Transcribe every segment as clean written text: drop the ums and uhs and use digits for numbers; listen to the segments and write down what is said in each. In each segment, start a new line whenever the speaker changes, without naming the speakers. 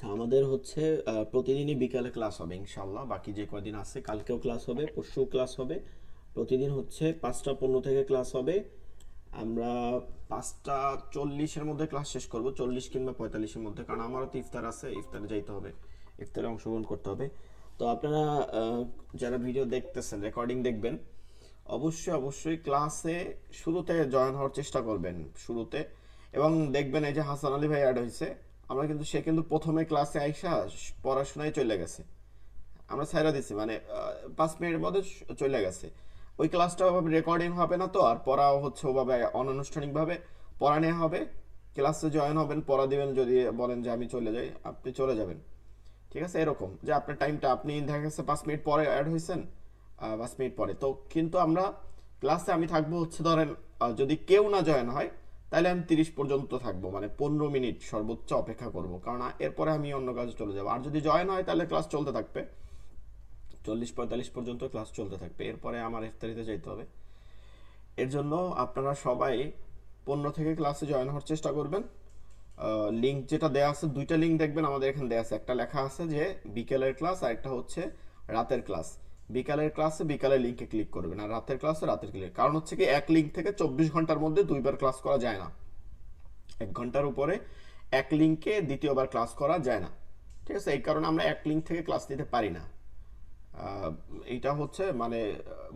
আচ্ছা, আমাদের হচ্ছে প্রতিদিনই বিকালে ক্লাস হবে ইনশাল্লাহ। বাকি যে কয়দিন আছে, কালকেও ক্লাস হবে, পরশুও ক্লাস হবে। প্রতিদিন হচ্ছে 5টা 15 থেকে ক্লাস হবে। আমরা 5টা 40-এর মধ্যে ক্লাস শেষ করব, 40 কিংবা 45-এর মধ্যে, কারণ আমারও তো ইফতার আছে, ইফতারে যাইতে হবে, ইফতারে অংশগ্রহণ করতে হবে। তো আপনারা যারা ভিডিও দেখতেছেন, রেকর্ডিং দেখবেন, অবশ্যই অবশ্যই ক্লাসে শুরুতে জয়েন হওয়ার চেষ্টা করবেন শুরুতে। এবং দেখবেন এই যে হাসান আলী ভাই অ্যাড হয়েছে, আমরা কিন্তু সে কিন্তু প্রথমে ক্লাসে আইসা পড়াশোনায় চলে গেছে, আমরা ছাইরা দিছি, মানে 5 মিনিটের মধ্যে চলে গেছে। ওই ক্লাসটা ওভাবে রেকর্ডিং হবে না, তো আর পড়াও হচ্ছে ওভাবে অনানুষ্ঠানিকভাবে পড়া নেওয়া হবে। ক্লাসে জয়েন হবেন, পড়া দিবেন, যদি বলেন যে আমি চলে যাই, আপনি চলে যাবেন। ঠিক আছে, এরকম যে আপনার টাইমটা, আপনি দেখা গেছে 5 মিনিট পরে অ্যাড হয়েছেন, 5 মিনিট পরে তো কিন্তু আমরা ক্লাসে আমি থাকবো হচ্ছে ধরেন, যদি কেউ না জয়েন হয় তাহলে আমি 30 পর্যন্ত থাকবো, মানে 15 মিনিট সর্বোচ্চ অপেক্ষা করব, কারণ এরপরে আমি অন্য কাজে চলে যাবো। আর যদি জয়েন হয় তাহলে ক্লাস চলতে থাকবে, 40-45 পর্যন্ত ক্লাস চলতে থাকবে, এরপরে আমার ইফতারিতে যাইতে হবে। এর জন্য আপনারা সবাই 15 থেকে ক্লাসে জয়েন হওয়ার চেষ্টা করবেন। লিঙ্ক যেটা দেওয়া আছে, দুইটা লিঙ্ক দেখবেন আমাদের এখানে দেওয়া আছে, একটা লেখা আছে যে বিকেলের ক্লাস, আর একটা হচ্ছে রাতের ক্লাস। বিকালের ক্লাসে বিকালের লিঙ্কে ক্লিক করবেন, আর রাতের ক্লাসে রাতের ক্লিক, কারণ হচ্ছে কি এক লিঙ্ক থেকে 24 ঘন্টার মধ্যে দুইবার ক্লাস করা যায় না, 1 ঘন্টার উপরে এক লিঙ্কে দ্বিতীয়বার ক্লাস করা যায় না। ঠিক আছে, এই কারণে আমরা এক লিঙ্ক থেকে ক্লাস নিতে পারি না। এইটা হচ্ছে মানে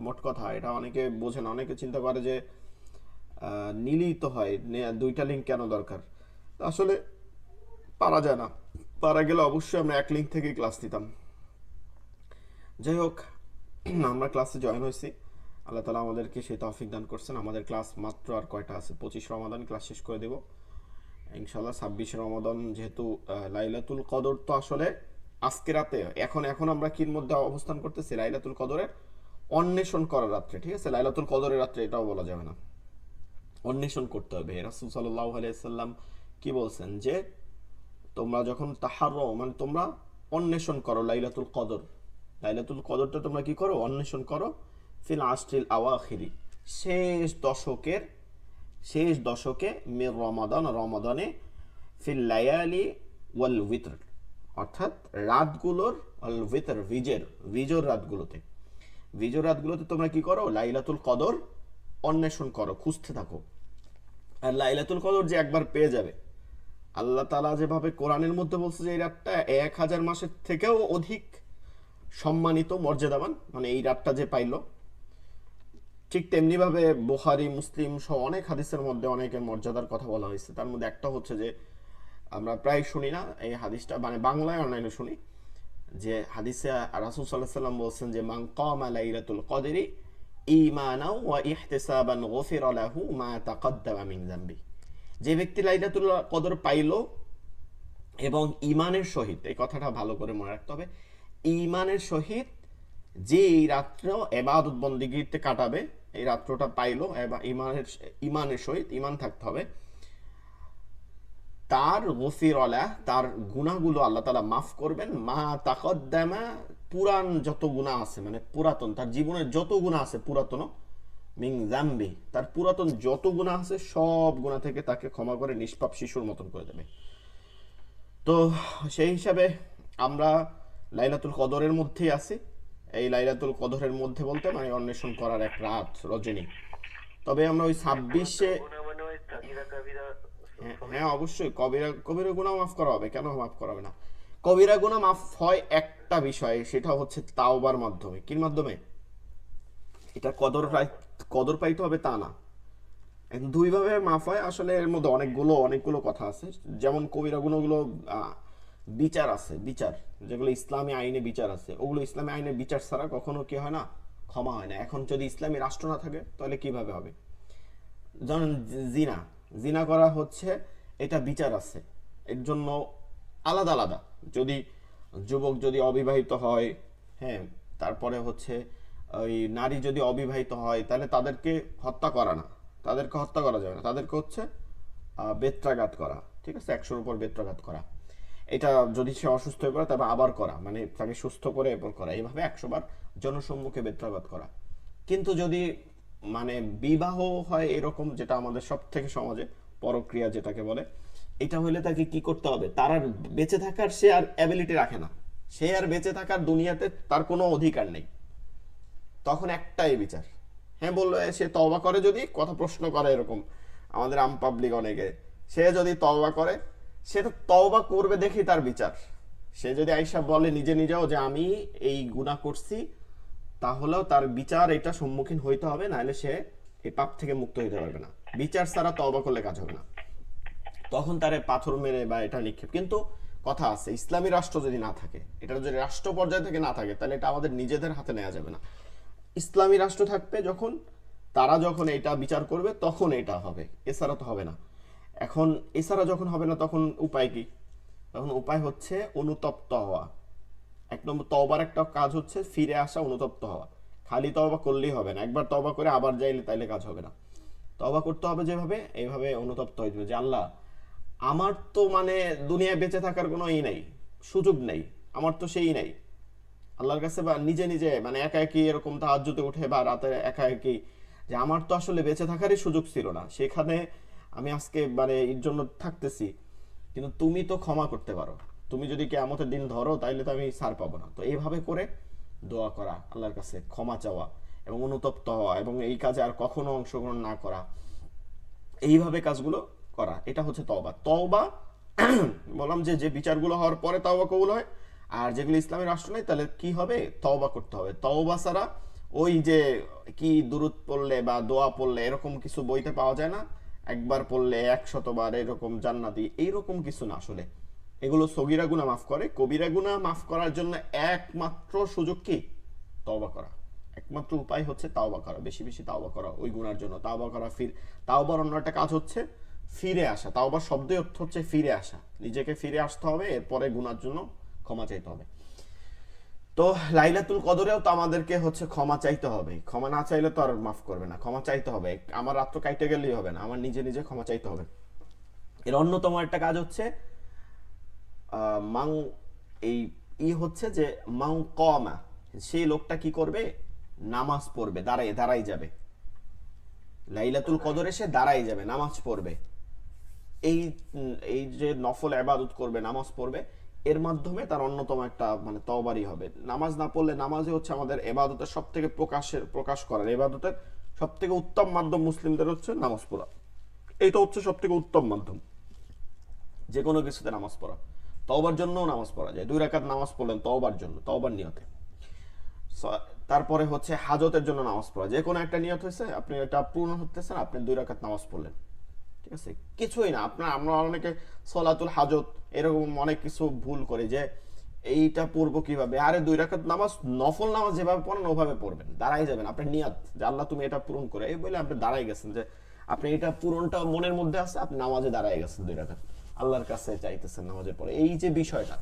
মোট কথা, এটা অনেকে বোঝে না, অনেকে চিন্তা করে যে নিলেই তো হয়, দুইটা লিঙ্ক কেন দরকার। আসলে পারা যায় না, পারা গেলে অবশ্যই আমরা এক লিঙ্ক থেকেই ক্লাস নিতাম। যাই হোক, আমরা ক্লাসে জয়েন হয়েছি, আল্লাহ তালা আমাদেরকে সেই তৌফিক দান করছেন। আমাদের ক্লাস মাত্র আর কয়টা আছে, 25 রমাদান ক্লাস শেষ করে দেব ইনশাল্লাহ। 26 রমাদান যেহেতু লাইলাতুল কদর, তো আসলে আজকে রাতে এখন এখন আমরা কির মধ্যে অবস্থান করতেছি, লাইলাতুল কদরের অন্বেষণ করার রাত্রে। ঠিক আছে, লাইলাতুল কদরের রাত্রে এটাও বলা যাবে না, অন্বেষণ করতে হবে। রাসূল সাল্লাল্লাহু আলাইহি সাল্লাম কি বলছেন, যে তোমরা যখন মানে তোমরা অন্বেষণ করো লাইলাতুল কদর, লাইলাতুল কদরটা তোমরা কি করো, অন্বেষণ করো ফিল আশরিল আওয়াখিরি, শেষ দশকের, শেষ দশকে, মির রমাদান, রমাদানে, ফিল লায়ালি ওয়াল উইতর, অর্থাৎ রাতগুলোর, ওয়াল উইতর, বিজোর রাতগুলোতে, বিজোর রাতগুলোতে তোমরা কি করো, লাইলাতুল কদর অন্বেষণ করো, খুঁজতে থাকো। আর লাইলাতুল কদর যে একবার পেয়ে যাবে, আল্লাহ তালা যেভাবে কোরআনের মধ্যে বলছে যে এই রাতটা 1000 মাসের থেকেও অধিক সম্মানিত, মর্যাদাবান, মানে এই রাতটা যে পাইল, ঠিক তেমনি ভাবে বুখারী মুসলিম সহ অনেক হাদিসের মধ্যে অনেকের মর্যাদার কথা বলা হয়েছে। তার মধ্যে একটা হচ্ছে যে আমরা প্রায় শুনি না এই হাদিসটা, মানে বাংলায় অনলাইনে শুনি, যে হাদিসে রাসূল সাল্লাল্লাহু আলাইহি ওয়াসাল্লাম বলছেন যে মান কামা লাইলাতুল কদরি ঈমানাও ওয়া ইহতিসাবান গুফিরা লাহু মা তাকদ্দামা মিন যামবি। যে ব্যক্তি লাইলাতুল কদর পাইল এবং ইমানের সহিত, এই কথাটা ভালো করে মনে রাখতে হবে, ইমানের সহিত যে এই রাত্র এবাদত বন্দিগিতে কাটাবে, এই রাত্রটা পাইলো, ইমানের, ইমানের সহিত ইমান থাকতে হবে, তার গফির আলাহ, তার গুনাহগুলো আল্লাহ তাআলা মাফ করবেন, মা তাকদ্দামা, পুরান যত গুনাহ আছে, মানে পুরাতন, তার জীবনের যত গুনাহ আছে পুরাতন, মিং জাম্বি, তার পুরাতন যত গুনাহ আছে সব গুনাহ থেকে তাকে ক্ষমা করে নিষ্পাপ শিশুর মতন করে দেবে। তো সেই হিসাবে আমরা লাইলাতুল কদরের মধ্যেই আছি। এই লাইলাতুল কদরের মধ্যে বলতে মানে অন্বেষণ করার এক রাত, রজনী। তবে আমরা ওই 26-এ,
গুনাহ মানে ওই সাগীরা কাবীরা
হ্যাঁ
সবই।
হ্যাঁ, অবশ্যই কবিরা কবিরা গুনাহ মাফ করা হবে, কেন মাফ করা হবে না। কবিরা গুনাহ মাফ হয় একটা বিষয়ে, সেটা হচ্ছে তাওবার মাধ্যমে। কির মাধ্যমে? এটা কদর পাইতে হবে তা না, দুইভাবে মাফ হয় আসলে। এর মধ্যে অনেকগুলো অনেকগুলো কথা আছে, যেমন কবিরা গুণগুলো বিচার আছে, বিচার যেগুলো ইসলামী আইনে বিচার আছে, ওগুলো ইসলামী আইনে বিচার ছাড়া কখনো কি হয় না, ক্ষমা হয় না। এখন যদি ইসলামী রাষ্ট্র না থাকে তাহলে কিভাবে হবে? যেমন জিনা, জিনা করা হচ্ছে, এটা বিচার আছে, এর জন্য আলাদা আলাদা। যদি যুবক যদি অবিবাহিত হয়, হ্যাঁ, তারপরে হচ্ছে ওই নারী যদি অবিবাহিত হয় তাহলে তাদেরকে হত্যা করা না, তাদেরকে হত্যা করা যাবে না, তাদেরকে হচ্ছে বেত্রাঘাত করা। ঠিক আছে, 100-র উপর বেত্রাঘাত করা। এটা যদি সে অসুস্থ হয়ে পড়ে তবে আবার করা, মানে তাকে সুস্থ করে এরপর করা, এইভাবে 100 বার জনসম্মুখে বেত্রাঘাত করা। কিন্তু যদি মানে বিবাহ হয় এরকম, যেটা আমাদের সব থেকে সমাজে পরক্রিয়া যেটাকে বলে, এটা হলে তাকে কি করতে হবে, তার আর বেঁচে থাকার সে আর অ্যাবিলিটি রাখে না, সে আর বেঁচে থাকার দুনিয়াতে তার কোনো অধিকার নেই। তখন একটাই বিচার, হ্যাঁ বললো সে তওবা করে, যদি কথা প্রশ্ন করে এরকম আমাদের আম পাবলিক অনেকে, সে যদি তওবা করে, সে তো তওবা করবে দেখি তার বিচার। সে যদি আইসা বলে নিজে নিজেও যে আমি এই গুনাহ করছি, তাহলেও তার বিচার এটা সম্মুখীন হইতে হবে, নাহলে সে এই পাপ থেকে মুক্ত হইতে পারবে না। বিচার ছাড়া তওবা করলে কাজ হবে না। তখন তারে পাথর মেরে বা এটা নিক্ষেপ। কিন্তু কথা আছে, ইসলামী রাষ্ট্র যদি না থাকে, এটা যদি রাষ্ট্র পর্যায় থেকে না থাকে, তাহলে এটা আমাদের নিজেদের হাতে নেওয়া যাবে না। ইসলামী রাষ্ট্র থাকবে যখন, তারা যখন এটা বিচার করবে তখন এটা হবে, এছাড়া তো হবে না। এখন এছাড়া যখন হবে না তখন উপায় কি? তখন উপায় হচ্ছে অনুতপ্ত হওয়া। এক নম্বর তওবার একটা কাজ হচ্ছে ফিরে আসা, অনুতপ্ত হওয়া। খালি তওবা করলেই হবে না, একবার তওবা করে আবার যাইলে তাইলে কাজ হবে না। তওবা করতে হবে যেভাবে, এইভাবে অনুতপ্ত হইতে হবে যে আল্লাহ, আমার তো মানে দুনিয়ায় বেঁচে থাকার কোনো ই নাই, সুযোগ নেই, আমার তো সেই নাই। আল্লাহর কাছে বা নিজে নিজে মানে একা একই এরকম তাহাজ্জুদে উঠে বা রাতে একা একই, যে আমার তো আসলে বেঁচে থাকারই সুযোগ ছিল না, সেখানে আমি আজকে মানে এর জন্য থাকতেছি, কিন্তু তুমি তো ক্ষমা করতে পারো, তুমি যদি কিয়ামতের দিন ধরো তাইলে তো আমি ছাড় পাবো না। তো এইভাবে করে দোয়া করা, আল্লাহর কাছে ক্ষমা চাওয়া এবং অনুতপ্ত হওয়া এবং এই কাজে আর কখনো অংশগ্রহণ না করা, এইভাবে কাজগুলো করা, এটা হচ্ছে তওবা। তওবা বললাম যে যে বিচারগুলো হওয়ার পরে তওবা কবুল হয়। আর যেগুলো ইসলামের রাষ্ট্র নেই, তাহলে কি হবে, তওবা করতে হবে। তওবা ছাড়া ওই যে কি দুরূদ পড়লে বা দোয়া পড়লে এরকম কিছু বইতে পাওয়া যায় না, একবার পড়লে 100বার এরকম জান্নাতি, এইরকম কিছু না আসলে। এগুলো সগীরা গুনাহ মাফ করে, কবিরা গুনাহ মাফ করার জন্য একমাত্র সুযোগ কি, তওবা করা। একমাত্র উপায় হচ্ছে তাওবা করা, বেশি বেশি তাওবা করা ওই গুনার জন্য। তাওবা করা, তাওবার অন্য একটা কাজ হচ্ছে ফিরে আসা। তাওবার শব্দের অর্থ হচ্ছে ফিরে আসা, নিজেকে ফিরে আসতে হবে, এরপরে গুনার জন্য ক্ষমা চাইতে হবে। তো লাইলাতুল কদরেও তো আমাদেরকে হচ্ছে ক্ষমা চাইতে হবে, ক্ষমা না চাইলে তো আর মাফ করবে না, ক্ষমা চাইতে হবে। আমার রাত্র কাইটে গেলেই হবে না, আমার নিজে নিজে ক্ষমা চাইতে হবে। এর অন্যতম একটা কাজ হচ্ছে মাং, এই হচ্ছে যে মাং কমা, সেই লোকটা কি করবে, নামাজ পড়বে, দাঁড়াই দাঁড়াই যাবে। লাইলাতুল কদরে সে দাঁড়াই যাবে, নামাজ পড়বে। এই এই যে নফল ইবাদত করবে, নামাজ পড়বে, এর মাধ্যমে তার অন্যতম একটা মানে তওবারই হবে। নামাজ না পড়লে, নামাজই হচ্ছে আমাদের ইবাদতের সবথেকে প্রকাশ করার, ইবাদতের সবথেকে উত্তম মাধ্যম মুসলিমদের হচ্ছে নামাজ পড়া। এইটা হচ্ছে সবথেকে উত্তম মাধ্যম যে কোনো কিছুতে নামাজ পড়া। তওবার জন্যও নামাজ পড়া যায়, 2 রাকাত নামাজ পড়লেন তওবার জন্য, তওবার নিয়তে। তারপরে হচ্ছে হাজতের জন্য নামাজ পড়া, যে কোনো একটা নিয়ত হয়েছে, আপনি এটা পূর্ণ হতেছেন, আপনি 2 রাকাত নামাজ পড়লেন, ঠিক আছে, কিছুই না। আমরা অনেকে সলাতুল হাজত এরকম অনেক কিছু ভুল করি, যে এইটা পড়বো কিভাবে, আরে 2 রাকাত নামাজ, নফল নামাজ যেভাবে পড়েন ওভাবে পড়বেন, দাঁড়াই যাবেন, আপনার নিয়াত যে আল্লাহ তুমি এটা পূরণ করে, এই বলে আপনি দাঁড়াই গেছেন, যে আপনি এটা পূরণটা মনের মধ্যে আছে, আপনি নামাজে দাঁড়াই গেছেন 2 রাকাত, আল্লাহর কাছে চাইতেছেন নামাজের পরে। এই যে বিষয়টা,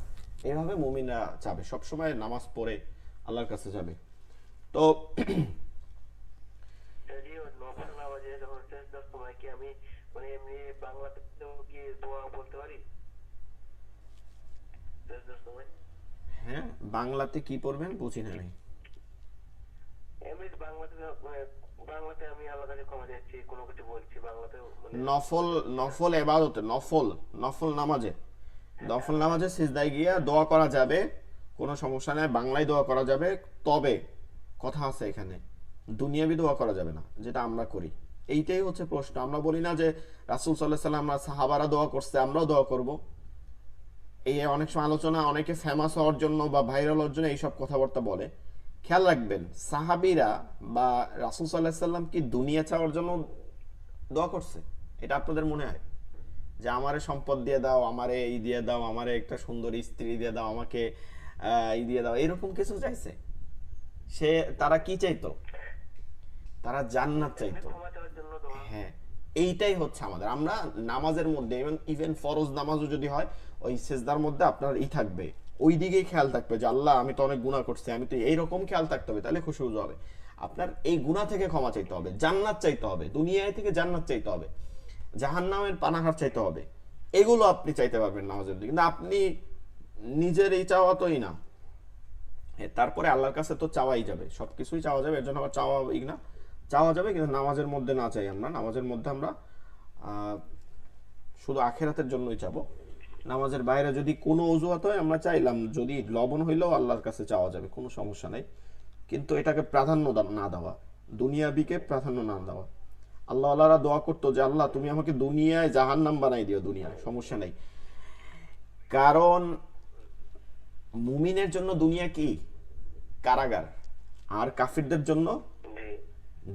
এইভাবে মুমিনরা চাবে সবসময় নামাজ পড়ে আল্লাহর কাছে যাবে। তো
যদিও নফল নামাজে যখন সেজদার সময় কি আমি মানে এমনি বাংলাতে কি দোয়া বলতে পারি সেজদার সময়?
হ্যাঁ, বাংলাতে কি পড়বেন বুঝি না নাই।
এমনি বাংলাতে মানে বাংলাতে আমি আল্লাহর কাছে ক্ষমা চাচ্ছি, কোনো কিছু বলছি বাংলাতে মানে
নফল, নফল এবাদতে, নফল, নফল নামাজে, নফল নামাজে সিজদায় গিয়া দোয়া করা যাবে, কোনো সমস্যা নেই, বাংলায় দোয়া করা যাবে। তবে কথা আছে এখানে, দুনিয়াবি দোয়া করা যাবে না, যেটা আমরা করি। এইটাই হচ্ছে প্রশ্ন। আমরা বলি না যে রাসূল সাল্লাল্লাহু আলাইহি ওয়াসাল্লাম, আমরা সাহাবারা দোয়া করছে, আমরাও দোয়া করব। এই অনেক সময় আলোচনা, অনেকে ফেমাস হওয়ার জন্য বা ভাইরাল হওয়ার জন্য এইসব কথাবার্তা বলে। খেয়াল রাখবেন, সাহাবীরা বা রাসূল সাল্লাল্লাহু আলাইহি ওয়াসাল্লাম কি দুনিয়া চাওয়ার জন্য দোয়া করছে? এটা আপনাদের মনে হয় যে আমারে সম্পদ দিয়ে দাও, আমারে এই দিয়ে দাও, আমারে একটা সুন্দর স্ত্রী দিয়ে দাও, আমাকে এই দিয়ে দাও, এরকম কিছু চাইছে? সে, তারা কি চাইতো? তারা জান্নাত
এমনি
চাইতো।
ক্ষমা চাওয়ার জন্য দোয়া।
হ্যাঁ, এইটাই হচ্ছে আমাদের। আমরা নামাজের মধ্যে, ইভেন ফরজ নামাজও যদি হয়, ওই সেজদার মধ্যে আপনার থাকবে, ওই দিকেই খেয়াল থাকবে যে আল্লাহ আমি তো অনেক গুনাহ করছি, আমি তো এইরকম খেয়াল থাকতে হবে, তাহলে খুশি হবে। আপনার এই গুনাহ থেকে ক্ষমা চাইতে হবে, জান্নাত চাইতে হবে, দুনিয়ায় থেকে জান্নাত চাইতে হবে, জাহান্নামের পানাহার চাইতে হবে। এগুলো আপনি চাইতে পারবেন নামাজের দিকে, কিন্তু আপনি নিজের এই চাওয়া তোই না। তারপরে আল্লাহর কাছে তো চাওয়াই যাবে, সবকিছুই চাওয়া যাবে, এর জন্য আবার চাওয়া না, চাওয়া যাবে, কিন্তু নামাজের মধ্যে না চাই আমরা। নামাজের মধ্যে আমরা শুধু আখেরাতের জন্যই চাবো। নামাজের বাইরে যদি কোনো অজুহাত হয় আমরা চাইলাম, যদি লবণ হইলেও আল্লাহর কাছে চাওয়া যাবে, কোনো সমস্যা নাই, কিন্তু এটাকে প্রাধান্য না দেওয়া, দুনিয়াবিকে প্রাধান্য না দেওয়া। আল্লাহ আল্লাহরা দোয়া করতো যে আল্লাহ তুমি আমাকে দুনিয়ায় জাহান্নাম বানাই দিও, দুনিয়ায় সমস্যা নেই। কারণ মুমিনের জন্য দুনিয়া কি? কারাগার। আর কাফিরদের জন্য
জি।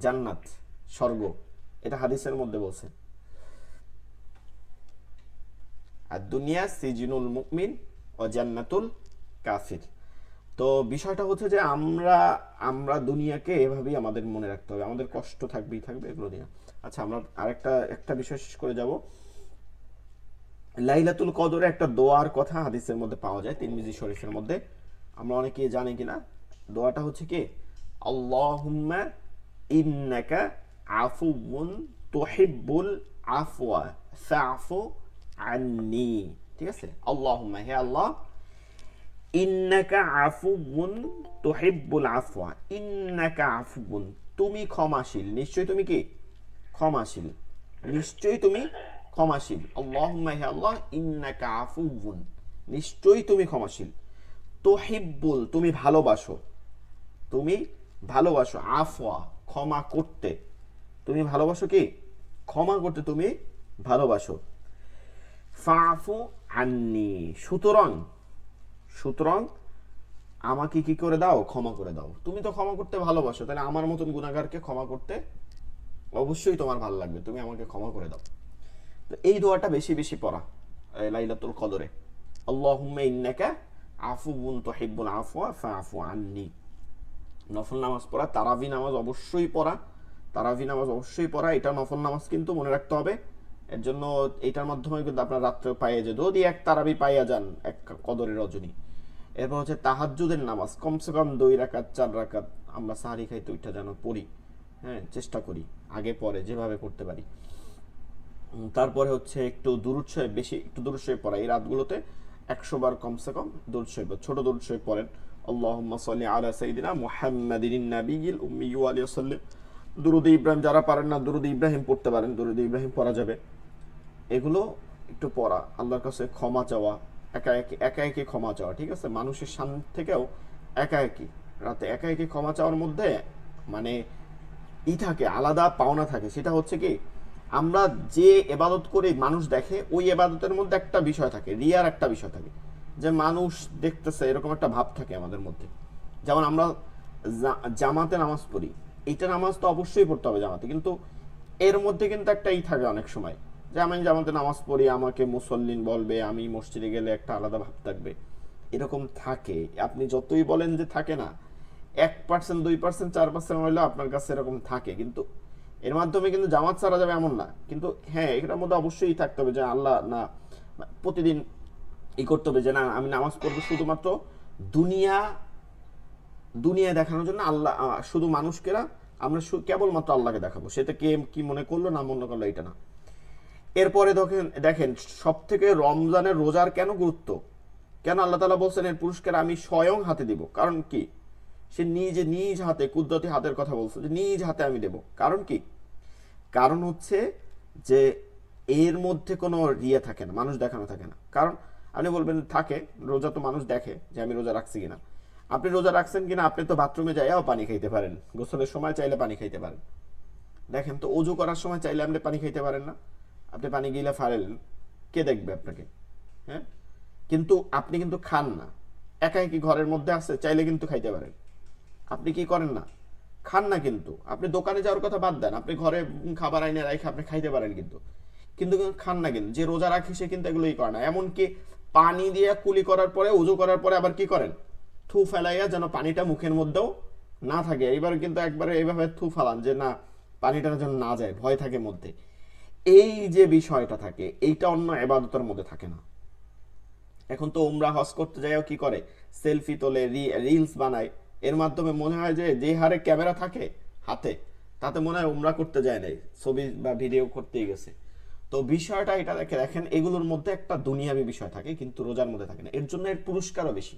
জান্নাত, স্বর্গ। এটা হাদিসের মধ্যে বলছে, আর দুনিয়া সিজিনুল মুমিন ও জান্নাতুল কাফির। তো বিষয়টা হচ্ছে যে আমরা আমরা দুনিয়াকে এভাবেই আমাদের মনে রাখতে হবে, আমাদের কষ্ট থাকবেই থাকবে এগুলো নিয়ে। আচ্ছা, আমরা একটা বিষয় শেষ করে যাব। লাইলাতুল কদরে একটা দোয়ার কথা হাদিসের মধ্যে পাওয়া যায়, তিরমিজি শরীফের মধ্যে। আমরা অনেকেই জানি কিনা দোয়াটা হচ্ছে কি, আল্লাহুম্মা ইন্নাকা আফুউন তুহিব্বুল আফওয়া ফাফু আন্নি। ঠিক আছে, আল্লাহুম্মা, হে আল্লাহ, ইন্নাকা আফুউন তুহিব্বুল আফওয়া, ইন্নাকা আফুউন, তুমি ক্ষমাশীল, নিশ্চয়ই তুমি কি ক্ষমাশীল, নিশ্চয়ই তুমি ক্ষমাশীল। আল্লাহুম্মা, হে আল্লাহ, ইন্নাকা আফুউন, নিশ্চয়ই তুমি ক্ষমাশীল, তুহিব্বুল, তুমি ভালোবাসো, তুমি ভালোবাসো, আফওয়া, ক্ষমা করতে, তুমি ভালোবাসো কি ক্ষমা করতে, তুমি ভালোবাসো, ফাফু আন্নি, সুতরাং সুতরাং আমাকে কি করে দাও, ক্ষমা করে দাও। তুমি তো ক্ষমা করতে ভালোবাসো, তাহলে আমার মতন গুনাহগারকে ক্ষমা করতে অবশ্যই তোমার ভালো লাগবে, তুমি আমাকে ক্ষমা করে দাও। তো এই দোয়াটা বেশি বেশি পড়া লাইলাতুল কদরে, আল্লাহুম্মা ইন্নাকা আফুউন তুহিব্বুল আফওয়া ফাফু আন্নি। নফল নামাজ পড়া, তারাবি নামাজ অবশ্যই পড়া, তারাবি নামাজ অবশ্যই পড়া, এটা নফল নামাজ কিন্তু মনে রাখতে হবে। এর জন্য এটার মাধ্যমে কিন্তু আপনার রাত্রে পাইয়ে যে, যদি এক তারাবি পাইয়া যান এক কদরের রজনী। এরপর হচ্ছে তাহাজ্জুদের নামাজ, কমসে কম 2 রাকাত 4 রাকাত আমরা সাহারি খাইতে ওইটা যেন পড়ি, হ্যাঁ চেষ্টা করি, আগে পরে যেভাবে করতে পারি। তারপরে হচ্ছে একটু দুরূদ শরীফ, বেশি একটু দুরূদ শরীফ পড়া, এই রাতগুলোতে 100 বার কমসে কম দুরূদ শরীফ, ছোট দুরূদ শরীফ পড়েন। আল্লাহুম্মা সাল্লি আলা সাইয়্যিদিনা মুহাম্মাদিন নাবিয়্যিল উম্মি ওয়া আলিহি ওয়াসাল্লাম। দুরূদ ইব্রাহিম, যারা পারেন না দুরূদ ইব্রাহিম পড়তে পারেন, দুরূদ ইব্রাহিম পড়া যাবে। এগুলো একটু পড়া, আল্লাহর কাছে ক্ষমা চাওয়া, একা একই ক্ষমা চাওয়া। ঠিক আছে, মানুষের সামনে থেকেও একা একই রাতে একা একই ক্ষমা চাওয়ার মধ্যে মানে থাকে, আলাদা পাওনা থাকে। সেটা হচ্ছে কি, আমরা যে এবাদত করি মানুষ দেখে, ওই এবাদতের মধ্যে একটা বিষয় থাকে, রিয়ার একটা বিষয় থাকে, যে মানুষ দেখতেছে এরকম একটা ভাব থাকে আমাদের মধ্যে। যেমন আমরা জামাতে নামাজ পড়ি, এইটা নামাজ তো অবশ্যই পড়তে হবে জামাতে, কিন্তু এর মধ্যে কিন্তু একটা থাকে অনেক সময়, যে আমি জামাতে নামাজ পড়ি, আমাকে মুসল্লিন বলবে, আমি মসজিদে গেলে একটা আলাদা ভাব থাকবে, এরকম থাকে। আপনি যতই বলেন যে থাকে না, 1%, 2%, 4% হইলেও আপনার কাছে এরকম থাকে, কিন্তু এর মাধ্যমে কিন্তু জামাত ছাড়া যাবে এমন না। কিন্তু হ্যাঁ, এটার মধ্যে অবশ্যই থাকতে হবে যে আল্লাহ না, প্রতিদিন করতে হবে যে না, আমি নামাজ পড়বো শুধুমাত্র দুনিয়া দুনিয়া দেখানোর জন্য। আল্লাহ শুধু মানুষকে না, আমরা কেবলমাত্র আল্লাহকে দেখাবো, সেটা কে কি মনে করলো না মনে করলো এটা না। এরপরে দেখেন দেখেন সব থেকে রমজানের রোজার কেন গুরুত্ব, কেন আল্লাহ তাআলা বলছেন এর পুরস্কার আমি স্বয়ং হাতে দিব। কারণ কি, সে নিজ হাতে, কুদরতি হাতের কথা বলছে, যে নিজ হাতে আমি দেব। কারণ কি, কারণ হচ্ছে যে এর মধ্যে কোনো রিয়া থাকে না, মানুষ দেখানো থাকে না। কারণ আপনি বলবেন থাকে, রোজা তো মানুষ দেখে যে আমি রোজা রাখছি কিনা। আপনি রোজা রাখছেন কিনা, আপনি তো বাথরুমে যাইয়াও পানি খাইতে পারেন, গোসলের সময় চাইলে পানি খাইতে পারেন। দেখেন তো, অজু করার সময় চাইলে আপনি পানি খাইতে পারেন না, আপনি পানি গিলে ফারেলেন, কে দেখবে আপনাকে? হ্যাঁ, কিন্তু আপনি কিন্তু খান না, একা একই ঘরের মধ্যে আছে, চাইলে কিন্তু খাইতে পারেন। আপনি কি করেন না, খান না, কিন্তু আপনি দোকানে যাওয়ার কথা বাদ দেন, আপনি ঘরে খাবার আইনে রাখে আপনি খাইতে পারেন, কিন্তু কিন্তু খান না। কিন্তু যে রোজা রাখে সে কিন্তু এগুলোই করে না। এমনকি পানি দিয়ে কুলি করার পরে, উজু করার পরে আবার কি করেন, থু ফেলাইয়া যেন পানিটা মুখের মধ্যেও না থাকে। এইবার কিন্তু একবারে এইভাবে থু ফালান যে না, পানিটা যেন না যায়, ভয় থাকে মধ্যে। এই যে বিষয়টা থাকে, এইটা অন্য এবাদতের মধ্যে থাকে না। এখন তো উমরা হজ করতে যাইও কি করে, সেলফি তোলে, রিলস বানায়, এর মাধ্যমে মনে হয় যে যে হারে ক্যামেরা থাকে হাতে, তাতে মনে হয় উমরা করতে যায় নাই, ছবি বা ভিডিও করতেই গেছে। তো বিষয়টা এটা দেখেন, এগুলোর মধ্যে একটা দুনিয়াবি বিষয় থাকে, কিন্তু রোজার মধ্যে থাকে না। এর জন্য এর পুরস্কারও বেশি।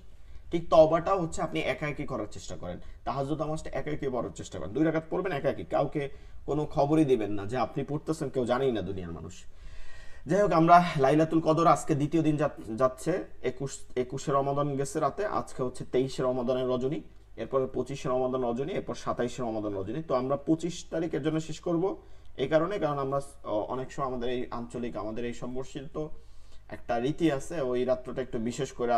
ঠিক তওবাটাও হচ্ছে আপনি একা একই করার চেষ্টা করেন, তাহাজ্জুদ নামাজটা একা একই পড়ার চেষ্টা করেন, 2 রাকাত পড়বেন একা একই, কাউকে কোনো খবরই দিবেন না যে আপনি পড়তেছেন, কেউ জানেই না দুনিয়ার মানুষ। যাই হোক, আমরা লাইলাতুল কদর আজকে দ্বিতীয় দিন যাচ্ছে। 21শে রমাদান গেছে রাতে, আজকে হচ্ছে 23শে রমাদানের রজনী, এরপরে 25শে রমাদান রজনী, এরপর 27শে রমাদান রজনী। তো আমরা 25 তারিখের জন্য শেষ করব এই কারণে, কারণ আমরা অনেক সময় আমাদের এই আঞ্চলিক, আমাদের এই সম্বর্ষিত তো একটা রীতি আছে, ওই রাত্রটা একটু বিশেষ করে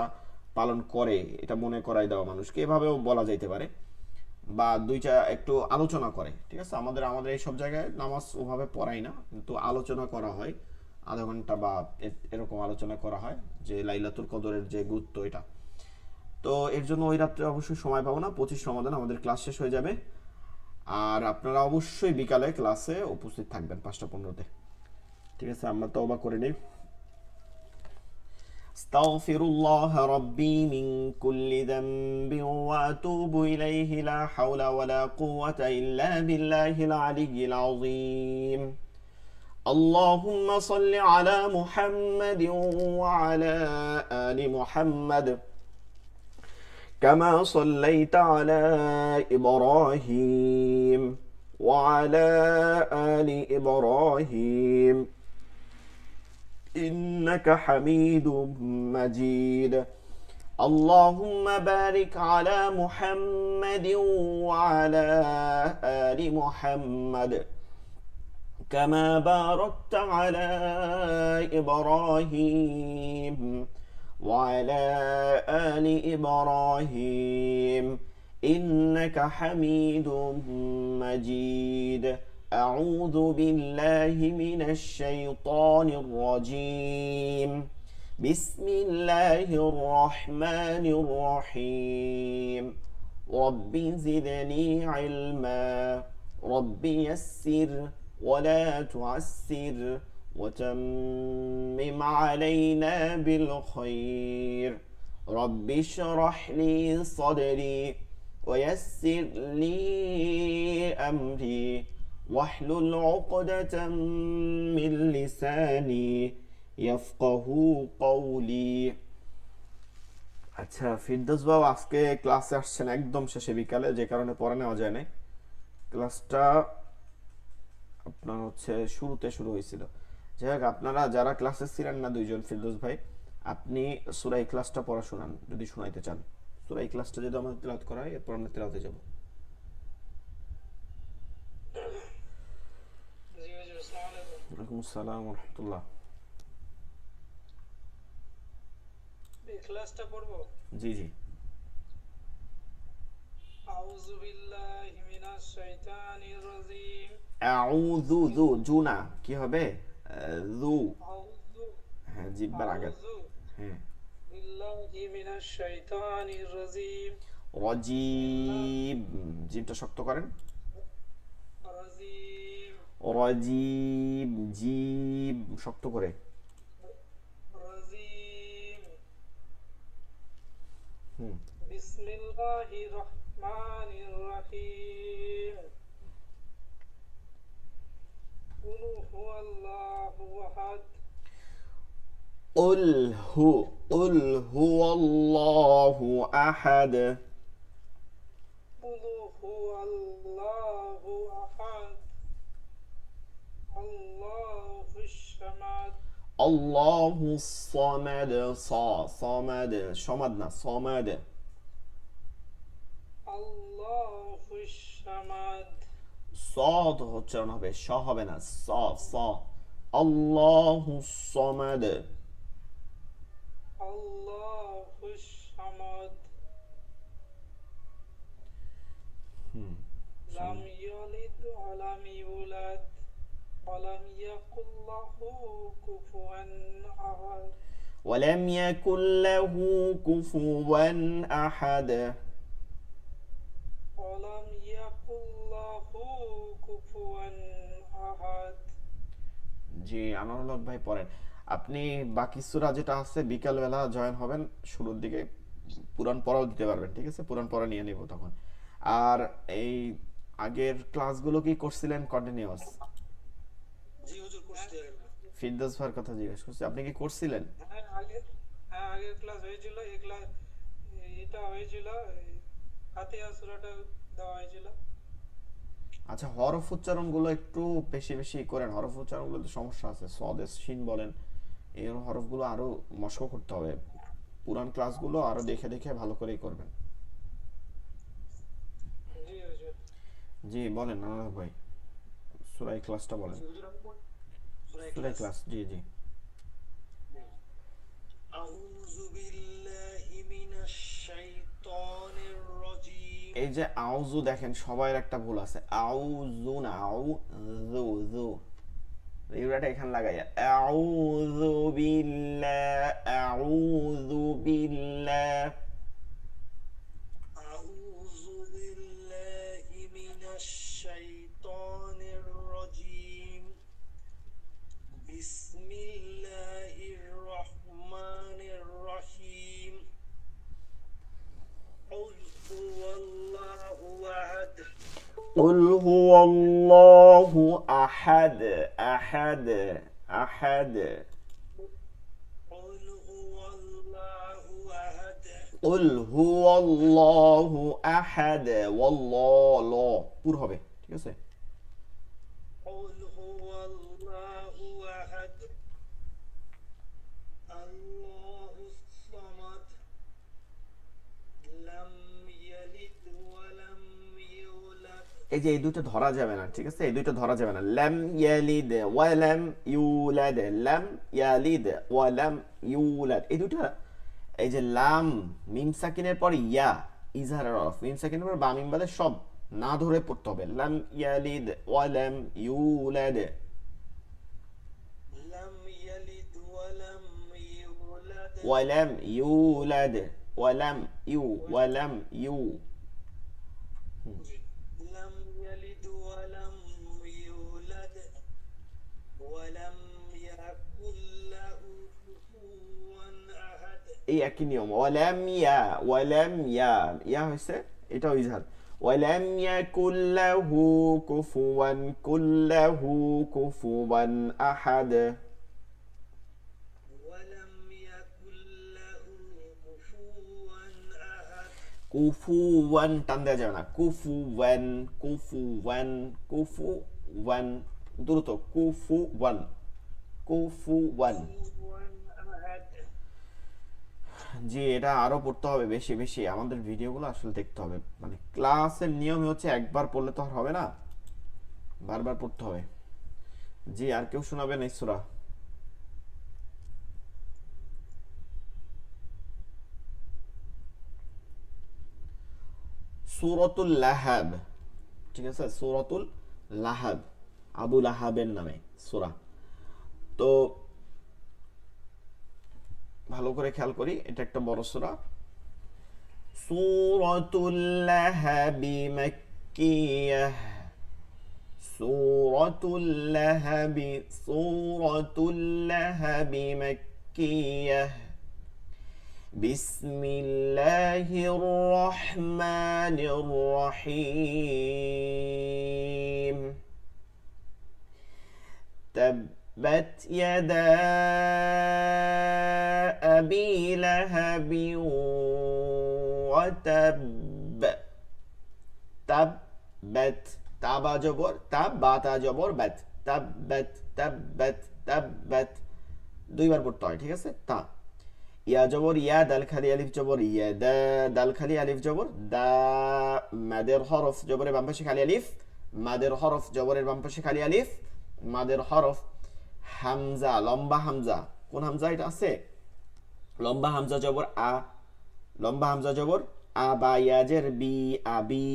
পালন করে, এটা মনে করাই দেওয়া মানুষকে, এভাবেও বলা যাইতে পারে, বা দুইটা একটু আলোচনা করে। ঠিক আছে, আমাদের আমাদের এই সব জায়গায় নামাজ ওভাবে পড়াই না, কিন্তু আলোচনা করা হয়, আধা ঘন্টা বা এরকম আলোচনা করা হয় যে লাইলাতুল কদরের যে গুরুত্ব এটা। তো এর জন্য ওই রাত্রে অবশ্যই সময় পাবো না, 25 রমাদান আমাদের ক্লাস শেষ হয়ে যাবে। আর আপনারা অবশ্যই বিকালে ক্লাসে উপস্থিত থাকবেন 5:15-তে। ঠিক আছে, আমরা তওবা করে নিই। استغفر الله ربي من كل ذنب واتوب اليه، لا حول ولا قوه الا بالله العلي العظيم. اللهم صل على محمد وعلى ال محمد كما صليت على ابراهيم وعلى ال ابراهيم إنك حميد مجيد. اللهم بارك على محمد وعلى آل محمد كما باركت على إبراهيم وعلى آل إبراهيم إنك حميد مجيد. أعوذ بالله من الشيطان الرجيم. بسم الله الرحمن الرحيم. رب زدني علما، رب يسر ولا تعسر، وتمم علينا بالخير. رب اشرح لي صدري ويسر لي أمري واحلل عقدة من লিসানি ইয়াফকাহু কওলি। আচ্ছা, ফিরদৌস বাবু আজকে ক্লাসে আসছেন একদম শেষে বিকালে, যে কারণে পড়া নেওয়া যায় না। ক্লাসটা আপনার হচ্ছে শুরুতে শুরু হয়েছিল। যাই হোক, আপনারা যারা ক্লাসে ছিলেন না দুইজন, ফিরদৌস ভাই আপনি সূরা ইখলাসটা পড়া শোনান যদি শোনাইতে চান। সূরা ইখলাসটা যদি আমাদের তেলাওয়াত করা হয়, এরপর আমরা তেলাওয়াতে যাব। ওয়ালাইকুম আসসালাম ওয়া রাহমাতুল্লাহ।
ইখলাসটা পড়বো?
জি জি।
আউযু বিল্লাহি মিনাশ শাইতানির রাজীম।
আউযু যু জুনা কি হবে? যু,
আউযু
হ্যাঁ জিব্বার আগে,
আউযু
হ্যাঁ।
বিল্লাহি মিনাশ শাইতানির রাজীম।
রজিব, জিবটা শক্ত করেন।
রাজীম
রজিব, জিব শক্ত করে।
রাজীম।
হুম।
বিসমিল্লাহির রহমানির রহিম। কুল হুয়াল্লাহু আহাদ।
قل هو الله أحد.
কুল হুয়াল্লাহু আহাদ। আল্লাহুস সামাদ।
الله الصمد. صمد صمد না صمد.
আল্লাহুস সামাদ।
صاد উচ্চারণ হবে, শ হবে না, স স। আল্লাহু সমাদ।
আল্লাহুস সামাদ। লাম ইয়ালিদ ওয়া লাম ইউলাদ ওয়া লাম ইয়াকুল লাহু কুফুয়ান আহাদ।
ولم يكن له كفوا أحد.
ওয়া লাম ইয়াকুল লাহু কুফুয়ান আহাদ।
জি, আনোয়ারুল হক ভাই পড়েন। আপনি বাকি সূরা যেটা আছে বিকালবেলা জয়েন হবেন, শুরুর দিকে পুরান পড়াও দিতে পারবেন। ঠিক আছে, পুরান পড়া নিয়ে নেব তখন। আর এই আগের ক্লাসগুলো কি করছিলেন কন্টিনিউয়াস?
জি হুজুর করছি।
ফিরদৌস ভাইয়ের কথা জিজ্ঞেস করছি, আপনি কি করছিলেন?
আগের ক্লাস হয়েছিল, এই ক্লাস এটা হয়েছিল, ফাতিহা সূরাটা দেওয়া হয়েছিল।
আচ্ছা, হরফ উচ্চারণগুলো একটু বেশি বেশি করেন, হরফ উচ্চারণগুলোতে সমস্যা আছে, সদেশ শিন বলেন, এই হরফগুলো আরো মশক করতে হবে। পুরান ক্লাসগুলো আরো দেখে দেখে ভালো করেই করবেন।
জি হুজুর।
জি বলেন আনারুল ভাই, সূরা ইখলাসটা বলেন।
হুজুর আমি সূরা
সূরা
ইখলাস।
ইখলাস, জি জি।
আউযু বিল্লাহি মিনাশ শাইতানির রাজীম।
এই যে আউযু, দেখেন সবার একটা ভুল আছে, আউযু না, আউ যু যু, ইউরাটা এখানে লাগাইয়া আউযু বিল্লাহ, আউযু বিল্লাহ।
আউযু বিল্লাহি মিনাশ শাইতানির রাজীম। বিসমিল্লাহির রহমানির রহিম। قل هو الله أحد.
قل هو الله أحد أحد أحد
قل هو الله أحد.
قل هو الله أحد والله لا পুর হবে, ঠিক আছে।
قل هو الله أحد. الله الصمد. لم يلد ولم يولد.
এই যে এই দুটো ধরা যাবে না, ঠিক আছে, এই দুটো ধরা যাবে না। লাম ইয়ালিদ ওয়া লাম ইউলাদ, লাম ইয়ালিদ ওয়া লাম ইউলাদ, এই দুটো, এই যে লাম মিম সাকিনের পর ইয়া ইজহারের হরফ, মিম সাকিনের পর বা মিম বাদে সব না ধরে পড়তে হবে। লাম ইয়ালিদ ওয়া লাম ইউলাদ।
لم يلد ولم يولد.
ولم يولد ولم يو ولم يو
لم يلد ولم يولد. ولم يكن له كفوا أحد.
এই একই নিয়ম, ওয়ালাম ইয়া, ওয়ালাম ইয়া, ইয়া হয়েছে, এটাও ইজহার। ওয়ালাম ইয়াকুল্লাহু কুফুয়ান, কুল্লাহু কুফুয়ান আহাদ।
ولم يكن له كفوا أحد.
কুফুয়ান টান দেওয়া যাবে না, কুফুয়ান কুফুয়ান কুফুয়ান, দ্রুত কুফুয়ান কুফুয়ান।
كفوا أحد.
জি, এটা আরো পড়তে হবে বেশি বেশি, আমাদের ভিডিওগুলো আসলে দেখতে হবে, মানে ক্লাসের নিয়মই হচ্ছে একবার পড়লে তো আর হবে না, বারবার পড়তে হবে। জি, আর কেউ শোনাবেন এই সূরা? সূরাতুল লাহাব, ঠিক আছে, সূরাতুল লাহাব, আবু লাহাবের নামে সূরা। তো ভালো করে খেয়াল করি, এটা একটা বড় সূরা। সূরাতুল লাহাবি মাক্কিয়াহ, সূরাতুল লাহাবি, সূরাতুল লাহাবি মাক্কিয়াহ। বিসমিল্লাহির রহমানির রহিম। تبت يدا أبي لهب وتب، تبت তাবা জবর তাব, বাতা জবর বাত, তাব্বাত তাব্বাত তাব্বাত, দুইবার পড়তে হয়, ঠিক আছে। তা ইয়া জবর ইয়া, দাল খালি আলিফ জবর ইয়া, দা দাল খালি আলিফ জবর দা, মাদের হরফ জবরের বাম পাশে খালি আলিফ, মাদের হরফ জবরের বাম পাশে খালি আলিফ, মাদের হরফ। হামজা, লম্বা হামজা, কোন হামজা এটা আছে? লম্বা হামজা জবর আ, লম্বা হামজা জবর আ, বা ইয়াজের বি, আবি।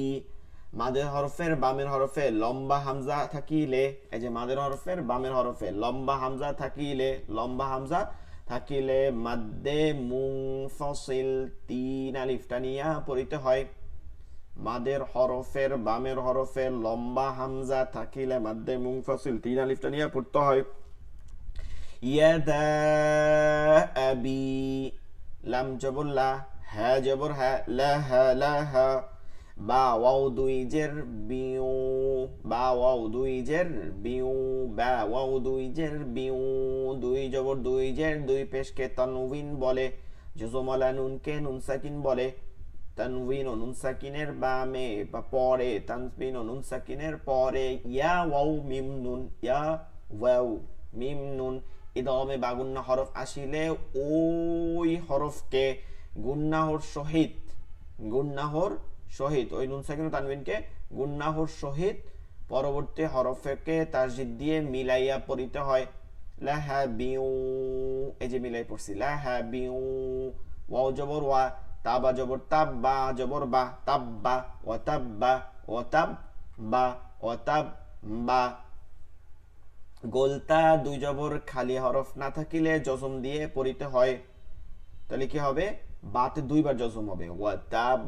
মাদের হরফের বামের হরফে লম্বা হামজা থাকিলে, এই যে মাদের হরফের বামের হরফে লম্বা হামজা থাকিলে, লম্বা হামজা থাকিলে মাদ্দে মুনফাসিল, তিন আলিফটা নিয়া পড়িতে হয়। মাদের হরফের বামের হরফে লম্বা হামজা থাকিলে মাদ্দে মুনফাসিল, তিন আলিফটা নিয়া পড়তে হয়। ইয়াদা আবি, লাম জবর লা, হা জবর হা, লাহা লাহা। বা ওয়াও দুই জের বিউ, বা ওয়াও দুই জের বিউ, বা ওয়াও দুই জের বিউ, দুই জবর দুই জের দুই পেশকে তানউইন বলে, জুজমলা নুনকে নুন সাকিন বলে। তানবিন ও নুন সাকিনের বামে বা পরে, তানবিন ও নুন সাকিনের পরে ইয়া ওয়াও মিম নুন, ইয়া ওয়াও মিম নুন ইদগামে বা গুন্না হরফ আসিলে ওই হরফকে গুন্নাহর সহিত, গুন্নাহর সহিত ওই নুন সাকিন ও তানবিনকে গুন্নাহর সহিত পরবর্তী হরফকে তাসদিদ দিয়ে মিলাইয়া পড়িতে হয়। লাহাবিউ, এই যে মিলাই পড়ছি, লাহাবিউ, ওয়াও জবর ওয়া, তাবা জবর তাব, বা জবর বা, তাব্বা ওয়া তাব্বা ওয়া তাব্বা ওয়া তাব্বা। গোলতা দুই জবর খালি হরফ না থাকিলে জজম দিয়ে পড়িতে হয়। তাহলে কি হবে? বাতে দুইবার জজম হবে, ওয়া তাব,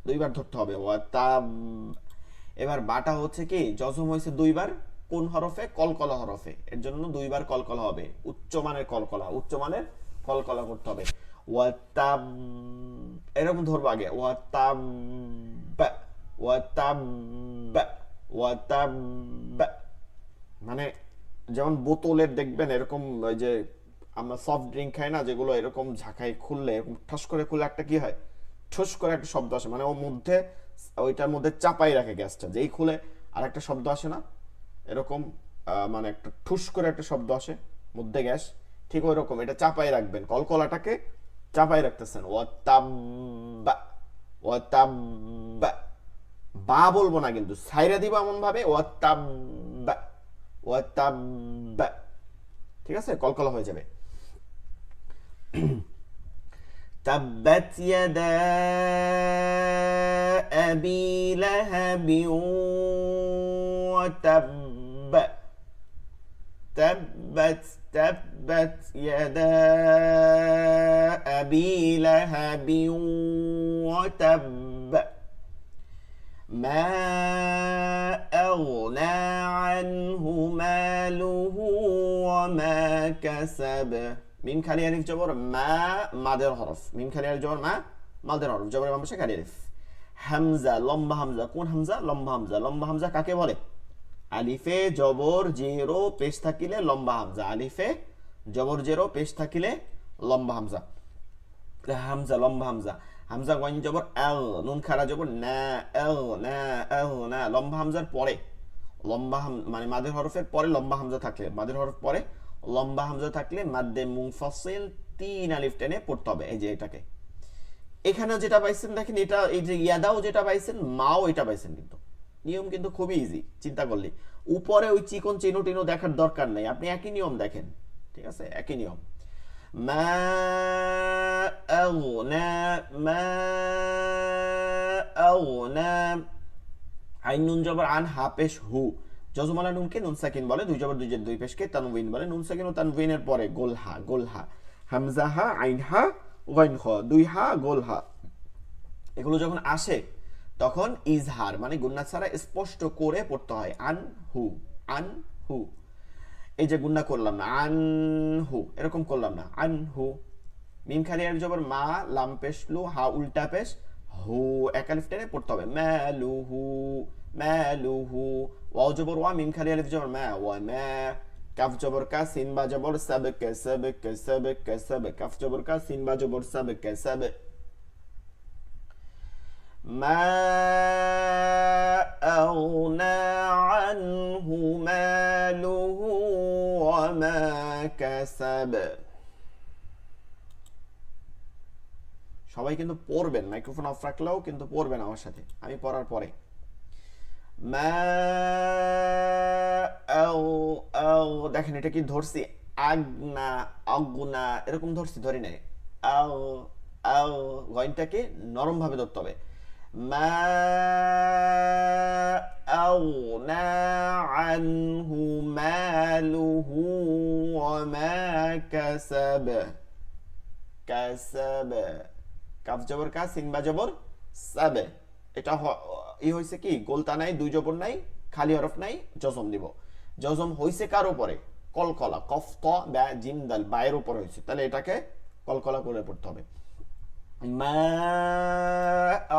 দুইবার ধরতে হবে, ওয়া তাব। এবার বাটা হচ্ছে কি জজম হয়েছে দুইবার, কোন হরফে? কলকলা হরফে, এর জন্য দুইবার কলকলা হবে, উচ্চমানের কলকলা, উচ্চমানের কলকলা করতে হবে। ওয়াতাব, এরকম ধরবো আগে, ওয়াতাব, ওয়াতাব, ওয়াতাব, মানে যেমন বোতলের দেখবেন এরকম ওই যে আমরা সফট ড্রিঙ্ক খাই না, যেগুলো এরকম ঝাঁকাই খুললে এরকম ঠস করে খুলে একটা কি হয়, ঠুস করে একটা শব্দ আসে, মানে ওর মধ্যে ওইটার মধ্যে চাপাই রাখে গ্যাসটা, যেই খুলে আর একটা শব্দ আসে না এরকম, মানে একটা ঠুস করে একটা শব্দ আসে মধ্যে গ্যাস, ঠিক ওই রকম এটা চাপাই রাখবেন, কলকলাটাকে চাপাই রাখতেছেন। ওয়াতাব্বা, ওয়াতাব্বা, বা বলবো না কিন্তু, সাইরা দিবা এমন ভাবে, ওয়াতাব্বা, ওয়াতাব্বা, ঠিক আছে, কলকলা হয়ে যাবে। تبت يدا أبي لهب وتب، تبت، تبت يدا أبي لهب وتب ما أغنى عنه ماله وما كسب। মিম খালি আলিফ জবর মা, মাদের হরফ, মিম খালি আলিফ জবর মা, মাদের হরফ, জবর বাম পাশে খালি আলিফ। হামজা, লম্বা হামজা, কোন হামজা? লম্বা হামজা। লম্বা হামজা কাকে বলে? আলিফে জবর জেরো পেশ থাকিলে লম্বা হামজা, আলিফে জবর জেরো পেশ থাকিলে লম্বা হামজা। হামজা, লম্বা হামজা। হামজা গইন জবর এল, নুন খারা জবর না, এল না, এল না, লম্বা হামজার পরে, লম্বা মানে মাদের হরফের পরে লম্বা হামজা থাকলে, মাদের হরফ পরে লম্বা হামজা থাকলে মাদ্দে মুনফাসিল তিন আলিফ টেনে পড়তে হবে। এই যে এটাকে, এখানে যেটা পাইছেন দেখেন, এটা এই যে ইয়াদাও যেটা পাইছেন, মাও এটা পাইছেন, কিন্তু নিয়ম কিন্তু খুবই ইজি, চিন্তা করলে উপরে ওই চিকন চিনো টিনো দেখার দরকার নেই, আপনি একই নিয়ম দেখেন, ঠিক আছে, একই নিয়ম। মা আগনা, মা আগনা, আইন নুন জবর আন, হা পেশ হু, জজমালা নুনকে নুন সাকিন বলে, দুই জবর দুই জের দুই পেশকে তানবিন বলে, নুন সাকিন ও তানবিনের পরে গোলহা, গোলহা, হামজা হা, আইন হা, গাইন খ, দুই হা, গোলহা, এগুলো যখন আসে তখন ইজহার মানে গুন্না ছাড়া স্পষ্ট করে পড়তে হয়। আন হু, আন হু, এই যে গুন্না করলাম না, আন হু এরকম করলাম না, আন হু। মিম খালি আলিফ জবর মা, লাম পেশ লু, হা উল্টা পেশ হু, এক আলিফ টেনে পড়তে হবে। মালুহু, মালুহু, ওয়াও জবর ওয়া, মিম খালি আলিফ জবর মা, ওয়া মা, কাফ জবর কা, সিন বা জবর সাবক, সাবক, সাবক, সাবক, কাফ জবর কা, সিন বা জবর সাবক, সাবক। ما أغنى عنه ماله وما كسب। সবাই কিন্তু পড়বেন, মাইক্রোফোন অফ রাখলেও কিন্তু পড়বেন আমার সাথে, আমি পড়ার পরে। মা দেখেন এটা কি ধরছি, আগনা, আগুনা এরকম ধরছি, ধরি নাই, গয়নটাকে নরম ভাবে ধরতে হবে। মা আগনা আনহু মালুহু ওয়া মা কাসাব, কাসাব, কাফ জবর কা, সিন বা জবর সাবে, এটা ই হইছে কি, গোলতা নাই, দুই জবর নাই, খালি হরফ নাই, জজম দিব। জজম হইছে কার উপরে? কলকলা, কফ ত বা জিম দাল বায়ের উপরে হইছে, তাহলে এটাকে কলকলা করে পড়তে হবে। মা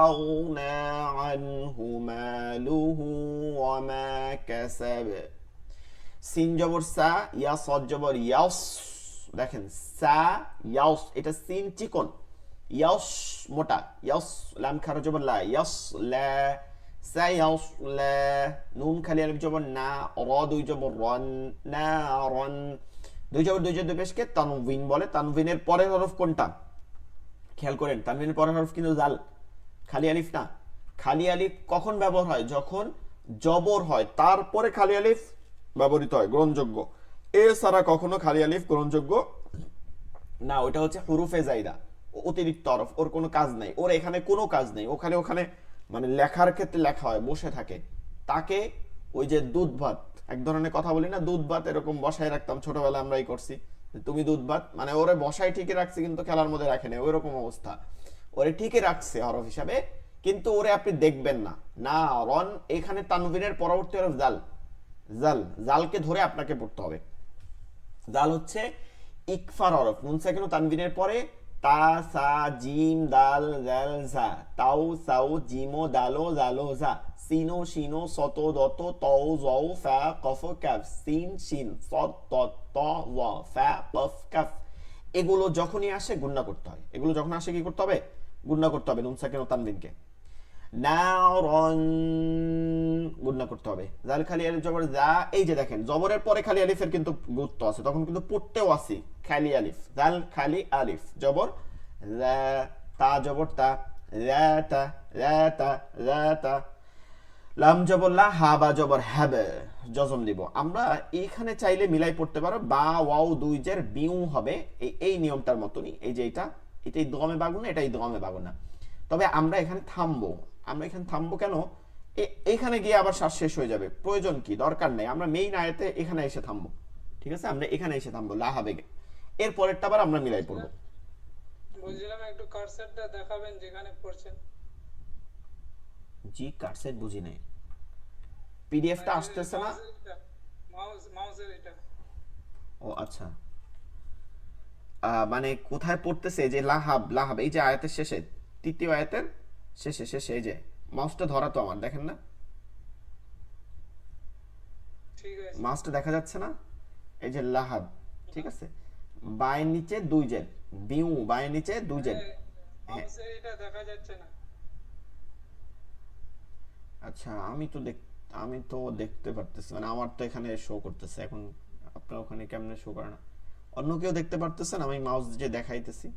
আগনা আনহু মালুহু ওয়া মা কাসাব। সিন জবর সা, ইয়া সদ জবর ইয়াস, দেখেন সা ইয়াস, এটা সিন চিকন, ইয়াস মোটা, ইয়াস লাম খারা জবর লা, ইয়াস লা, সায়াস লা, নুন খালি আলিফ জবর না, র দুই জবর রন, না রন, দুই জবর দুই জবর দুই পেশকে তানভিন বলে। তানভিনের পরের হরফ কোনটা খেয়াল করেন, তানভিনের পরের হরফ কিন্তু জাল, খালি আলিফ না। খালি আলিফ কখন ব্যবহার হয়? যখন জবর হয় তারপরে খালি আলিফ ব্যবহৃত হয়, গ্রহণযোগ্য। এছাড়া কখনো খালি আলিফ গ্রহণযোগ্য না, ওটা হচ্ছে হুরুফে জাইদা, অতিরিক্ত হরফ, ওর কোনো কাজ নাই, ওর এখানে কোনো কাজ নেই, ওখানে ওখানে মানে লেখার ক্ষেত্রে লেখা হয়, বসে থাকে। তাকে ওই যে দুধ ভাত, এক ধরনের কথা বলি না, দুধ ভাত এরকম বসায় রাখতাম ছোটবেলায়, আমরাই করছি, তুমি দুধ ভাত, মানে ওরে বসায় ঠিকই রাখছে কিন্তু খেলার মধ্যে রাখে নেই, ওই রকম অবস্থা। ওরে ঠিকই রাখছে হরফ হিসাবে, কিন্তু ওরে আপনি দেখবেন না। না রন, এখানে তানভিনের পরবর্তী হরফ জাল, জাল, জালকে ধরে আপনাকে পড়তে হবে। জাল হচ্ছে ইকফার হরফ, নুন সাকিন ও তানভিনের পরে তা সা জিম দাল জাল জা, তাও সাও জিমো দালো জালো জা, সিনো শিনো সত দত তও জও ফা কফ কাফ, সিন শিন সত ত ত ওয়া ফা কফ কাফ। এগুলো যখনই আসে গুণনা করতে হয়, এগুলো যখন আসে কি করতে হবে? গুণনা করতে হবে নুন সাকিন ও তানভিনকে। নারন গুণনা করতে হবে। জাল খালি আলিফ জবর যা, এই যে দেখেন জবরের পরে খালি আলিফের কিন্তু গুরুত্ব আছে, তখন কিন্তু পড়তেও আসি খালি আলিফ, জাল খালি আলিফ জবর যা, তা জবর তা, রাতা রাতা রাতা, লাম জবর লা, হা বা জবর হ্যাবে, জজম দিব। আমরা এইখানে চাইলে মিলাই পড়তে পারো, বা ওয়াও দুই জের বিউ হবে, এই নিয়মটার মতনই, এই যে এটাই দমে বাগুন না, এটাই দমে বাগুন না। তবে আমরা এখানে থামবো, আমরা এখানে থামবো কেন? এইখানে গিয়ে আবার শ্বাস শেষ হয়ে যাবে, প্রয়োজন কি, দরকার নেই। আমরা মেইন আয়াতে এখানে এসে থামবো, ঠিক আছে? আমরা এখানে এসে থামবো লা হবে, এর পরেরটা আবার আমরা মিলাই পড়বো।
বুঝলাম, একটু কার্সারটা দেখাবেন যেখানে পড়ছেন।
জি কাটসেট বুঝি নাই, পিডিএফটা আসতেছে না।
মাউসের এটা।
ও আচ্ছা, মানে কোথায় পড়তেছে? যে লাহাব, লাহাব এই যে আয়াতের শেষে, তৃতীয় আয়াতের শেষে, শেষে এই যে মাউসটা ধরা তো আমার, দেখেন না
ঠিক আছে,
মাউসটা দেখা যাচ্ছে না? এই যে লাহাব, ঠিক আছে, বায়ের নিচে দুই জেড, বিউ বায়ের নিচে দুই জেড।
মাউসের এটা দেখা যাচ্ছে না।
আচ্ছা আমি তো দেখতে পারতেছি, মানে আমার তো এখানে শো করতেছে এখন, আপনার ওখানে কেমনে শো করে না? অন্য কেউ দেখতে পারতেছেন আমি মাউস যে দেখাইতেছি?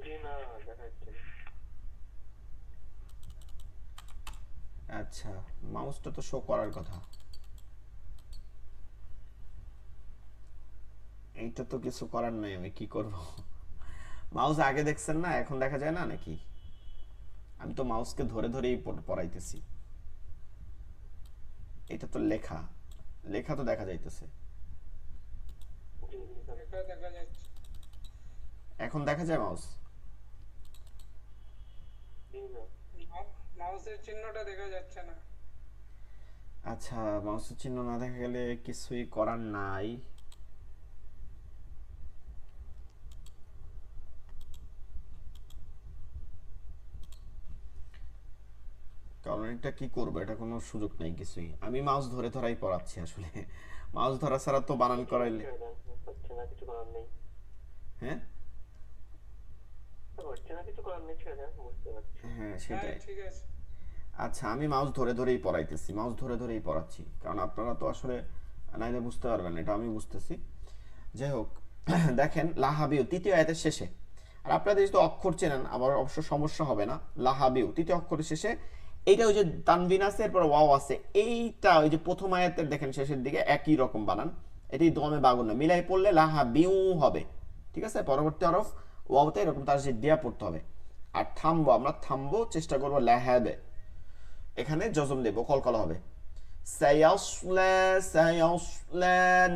জি না, দেখা যাচ্ছে না।
আচ্ছা, মাউসটা তো শো করার কথা, এইটা তো কিছু করার নাই, আমি কি করব? মাউস আগে দেখছেন না, এখন দেখা যায় না নাকি? আমি তো মাউসকে ধরে ধরেই পড়াইতেছি, এটা তো লেখা, লেখা তো দেখা যাইতেছে।
জি,
এটা দেখা যাচ্ছে।
এখন দেখা যায় মাউস?
জি না।
মাউসের চিহ্নটা দেখা যাচ্ছে না।
আচ্ছা, মাউসের চিহ্ন না দেখা গেলে কিছুই করার নাই। কারণ এটা কি করবো, এটা কোনো সুযোগ নাই কিছুই, আমি মাউস ধরে ধরাই পড়াচ্ছি আসলে। মাউস ধরা ছাড়া তো বানান করাইলে,
হচ্ছে না, কিছু করার নেই।
হ্যাঁ
হচ্ছে না, কিছু করার নেই, ছেড়ে দেন, বুঝতে পারছি।
হ্যাঁ
হ্যাঁ
সেটাই।
ঠিক আছে।
আচ্ছা, আমি মাউস ধরে ধরেই পড়াইতেছি, মাউস ধরে ধরেই পড়াচ্ছি, কারণ আপনারা তো আসলে নাইলে বুঝতে পারবেন না, এটা আমি বুঝতেছি। যাই হোক, দেখেন লাহাবিউ তৃতীয় আয়াতের শেষে, আর আপনাদের যেহেতু অক্ষর চেনেন আবার অবশ্য সমস্যা হবে না। লাহাবিউ তৃতীয় অক্ষরের শেষে, এইটা ওই যে তানবিন আছে, এরপর ওয়াও আছে, এইটা ওই যে প্রথম আয়াতের দেখেন শেষের দিকে একই রকম বানান, এটাই দমে বাগুন না, মিলাই পড়লে লাহাবিউ হবে, ঠিক আছে? পরবর্তী হরফ ওয়াওতে এরকম তার দিয়া পড়তে হবে। আর থামবো, আমরা থামবো, চেষ্টা করবো লাহাবে, এখানে জজম দেব, কলকলা হবে। سيصلى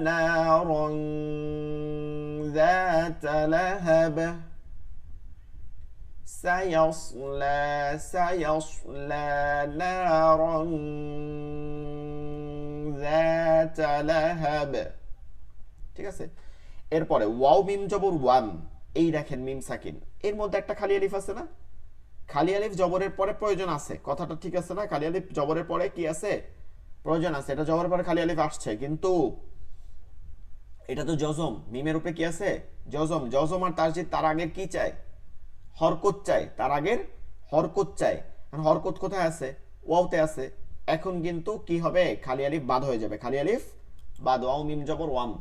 نارا ذات لهب, سيصلى نارا ذات لهب, ঠিক আছে? এরপরে ওয়াও মিম জবর ওয়াম, এই দেখেন মিম সাকিন, এর মধ্যে একটা খালি আলিফ আছে না? খালি আলিফ জবরের পরে প্রয়োজন আছে, কথাটা ঠিক আছে না? খালি আলিফ জবরের পরে কি আছে? প্রয়োজন আছে, এটা জবরের পরে খালি আলিফ আসছে, কিন্তু এটা তো জজম, মিমের উপরে কি আছে? জজম। জজম আর তাসদিদ তার আগের কি চাই? হরকত চাই। তার আগের হরকত চাই। আর হরকত কোথায় আছে? ওয়াওতে আছে। এখন কিন্তু কি হবে? খালি আলিফ বাদ হয়ে যাবে। খালি আলিফ বাদ, ওয়াও মিম জবর ওয়াম।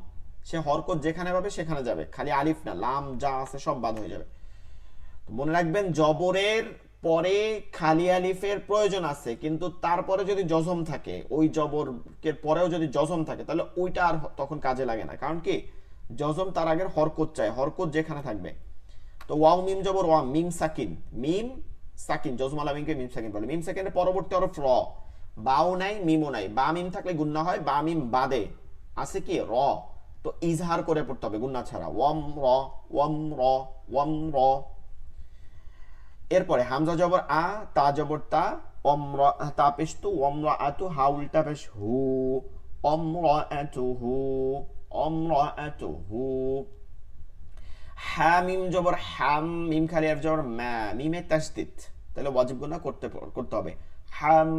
সে হরকত যেখানে পাবে সেখানে যাবে, খালি আলিফ না, লাম যা আছে সব বাদ হয়ে যাবে। মনে রাখবেন জবরের পরে খালি আলিফের প্রয়োজন আছে, কিন্তু তারপরে যদি জজম থাকে, ওই জবরের পরেও যদি জজম থাকে, তাহলে ওইটা আর তখন কাজে লাগে না। কারণ কি? জজম তার আগের হরকত চাই, হরকত যেখানে থাকবে। তো ওয়াও মিম জবর ওয়াম, মিম সাকিন, মিম সাকিন, জজম আলা মিমকে মিম সাকিন বলে। মিম সাকিনের পরবর্তী হরফ র। বাও নাই, মিমও নাই। বা মিম থাকলে গুন্না হয়, বা মিম বাদে আছে কি? র। তো ইজহার করে পড়তে হবে গুন্না ছাড়া। ওয়াম র, ওয়াম র, ওয়াম র। এরপরে হামজা জবর আ, তা জবর তা, অমরা তা পেশ তু, অমরা আতু, হা উল্টা পেশ হু, অমরা আতু হু, অমরা আতু হু। হা মিম জবর হাম, মিম খালি আলিফ জবর মা, মিমে তাসদিদ, তাহলে ওয়াজিব গুনাহ করতে হবে। হাম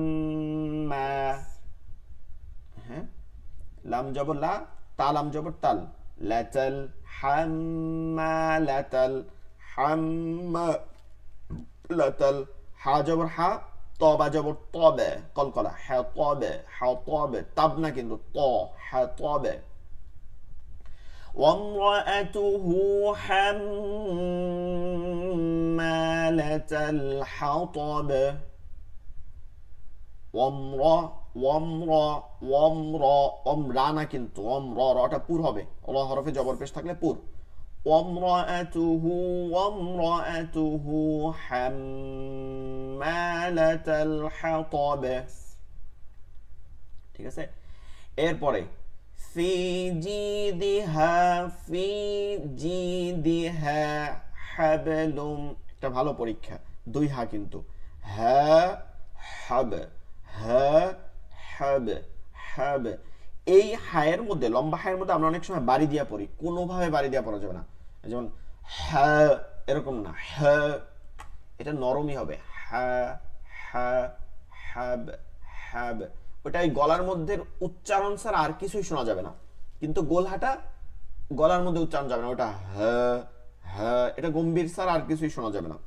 মা। হ্যাঁ, লাম জবর লা, তা লাম জবর তাল, লাতাল, হাম্মা লাতাল, হাম্মা লাতাল। হা জবর হা, তবা জবর তবে, কলকলা, হ্যাঁ তবে, হ্যাঁ তবে, তাব না কিন্তু, ত, হ্যাঁ তবে। وامرأته حمالة الحطب। ওমরা না কিন্তু, রটা পুর হবে, র হরফে জবর পেশ থাকলে পুর। وامرأته حمالة الحطب। ঠিক আছে। এরপরে ফি জিদিহা হাবলুম, একটা ভালো পরীক্ষা, দুই হা কিন্তু, হা হাব, হা হাব, হাব। এই হায়ের মধ্যে, লম্বা হায়ের মধ্যে আমরা অনেক সময় বাড়ি দিয়া পড়ি, কোনোভাবে বাড়ি দিয়া পড়া যাবে না। যেমন হা, এরকম না, হা, এটা নরমই হবে, হা হা হাব, হাব। ওটা এই গলার মধ্যে উচ্চারণ ছাড়া আর কিছুই শোনা যাবে না। কিন্তু গোলহাটা গলার মধ্যে উচ্চারণ যাবে না, ওটা হ্যাঁ হ্যাঁ, এটা গম্ভীর ছাড়া আর কিছুই শোনা যাবে না।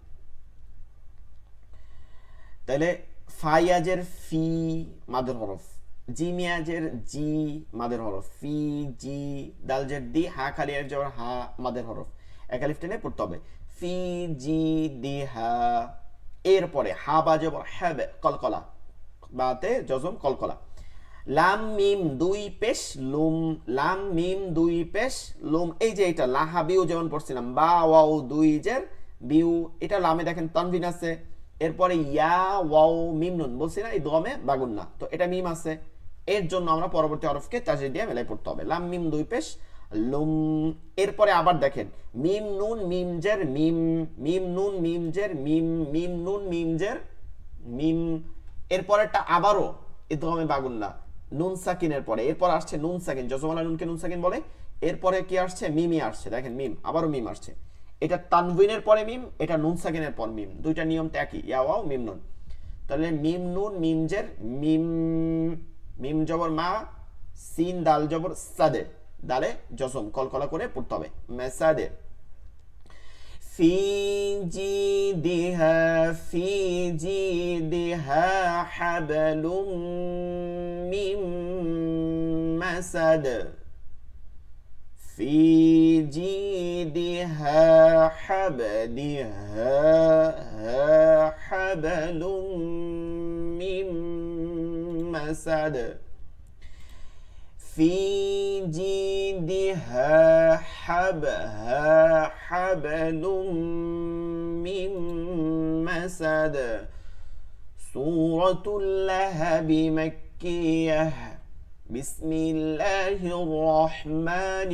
তাহলে ফাইয়াজের ফি মাদের হরফ, জিমিয়াজের জি মাদের হরফ, ফি জি, দালজের দি, হা খালি এর জবর হা মাদের হরফ, এক আলিফ টেনে পড়তে হবে, ফি জি দি হা। এরপরে হা বা জবর হ্যাবে, কলকলা, বাতে জজম, কলকলা। লাম মিম দুই পেশ লুম, লাম মিম দুই পেশ লুম। এই যে এটা লাহাবিউ যেমন পড়ছিলাম, বা ওয়াও দুই জের বিউ, এটা লামে দেখেন তানবিন আছে। এরপরে ইয়া ওয়াও মিম নুন বলছি না, এই দমে বাগুন না, তো এটা মিম আছে, এর জন্য আমরা পরবর্তী হরফকে তাজদিদ দিয়ে মেলাই পড়তে হবে, লাম মিম দুই পেশ লুম। এরপরে আবার দেখেন মিম নুন মিম জের মিম, মিম নুন মিম জের মিম, মিম নুন মিম জের মিম। এরপরেরটা আবারও ইদগামে বাগুন্না, নুন সাকিনের পরে, এরপর আসছে নুন সাকিন, জজমালা নুনকে নুন সাকিন বলে। এরপরে কি আসছে? মিমি আসছে, দেখেন মিম, আবারও মিম আসছে। এটা তানবিনের পরে মিম, এটা নুন সাকিনের পর মিম, দুইটা নিয়মটা একই, ইয়া ওয়াও মিম নুন। তাহলে মিম নুন মিম জের মিম, মিম জবর মা, সিন দাল জবর সাদে, দালে জজম, কলকলা করে পড়তে হবে, মেসাদে। في جيدها حبل من مسد، في جيدها حبل من مسد، في جيدها حبل من مسد، سورة اللهب مكية، بسم الله الرحمن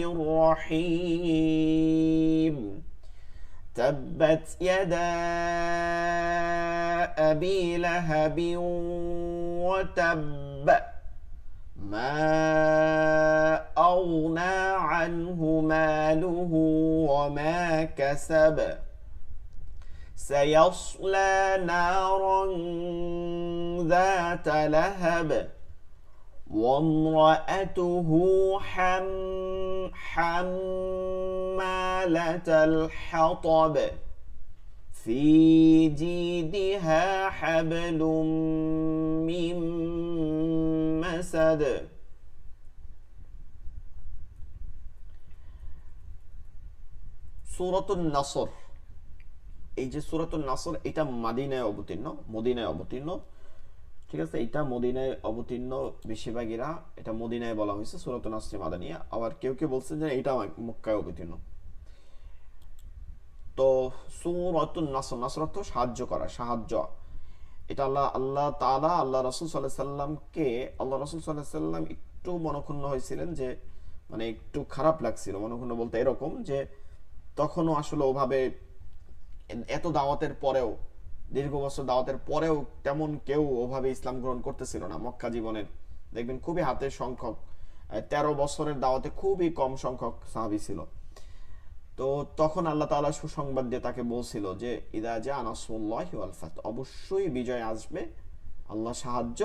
الرحيم، تبت يدا أبي لهب وتب، ما أغنى عنه ماله وما كسب، سيصلى نارا ذات لهب، وامرأته حمالة الحطب في جيدها حبل من مسد সূরাতুন নাসর, এই যে সূরাতুন নাসর, এটা মদিনায় অবতীর্ণ, ঠিক আছে। এটা মদিনায় অবতীর্ণ, বেশিরভাগীরা এটা মদিনায় বলা হয়েছে সূরাতুন নাসর মাদানিয়া, আবার কেউ কেউ বলছেন যে এটা মক্কায় অবতীর্ণ। তো সূরাতুন নাসর, নাসর অর্থ সাহায্য করা, সাহায্য। এটা আল্লাহ তাআলা আল্লাহ রাসূল সাল্লাল্লাহু আলাইহি সাল্লামকে, আল্লাহ রাসূল সাল্লাল্লাহু আলাইহি সাল্লাম একটু মনক্ষুণ্ণ হয়েছিলেন, যে মানে একটু খারাপ লাগছিল। মনক্ষুণ্ণ বলতে এরকম যে তখনও আসলে ওভাবে এত দাওয়াতের পরেও, দীর্ঘ বছর দাওয়াতের পরেও তেমন কেউ ওভাবে ইসলাম গ্রহণ করতেছিল না। মক্কা জীবনের দেখবেন খুবই হাতের সংখ্যক, 13 বছরের দাওয়াতে খুবই কম সংখ্যক সাহাবী ছিল। তো তখন আল্লাহ তাআলা সুসংবাদ দিয়ে তাকে বলছিল যে ইদা জা নাসরুল্লাহি ওয়াল ফাত, অবশ্যই বিজয় আসবে, আল্লাহ সাহায্য,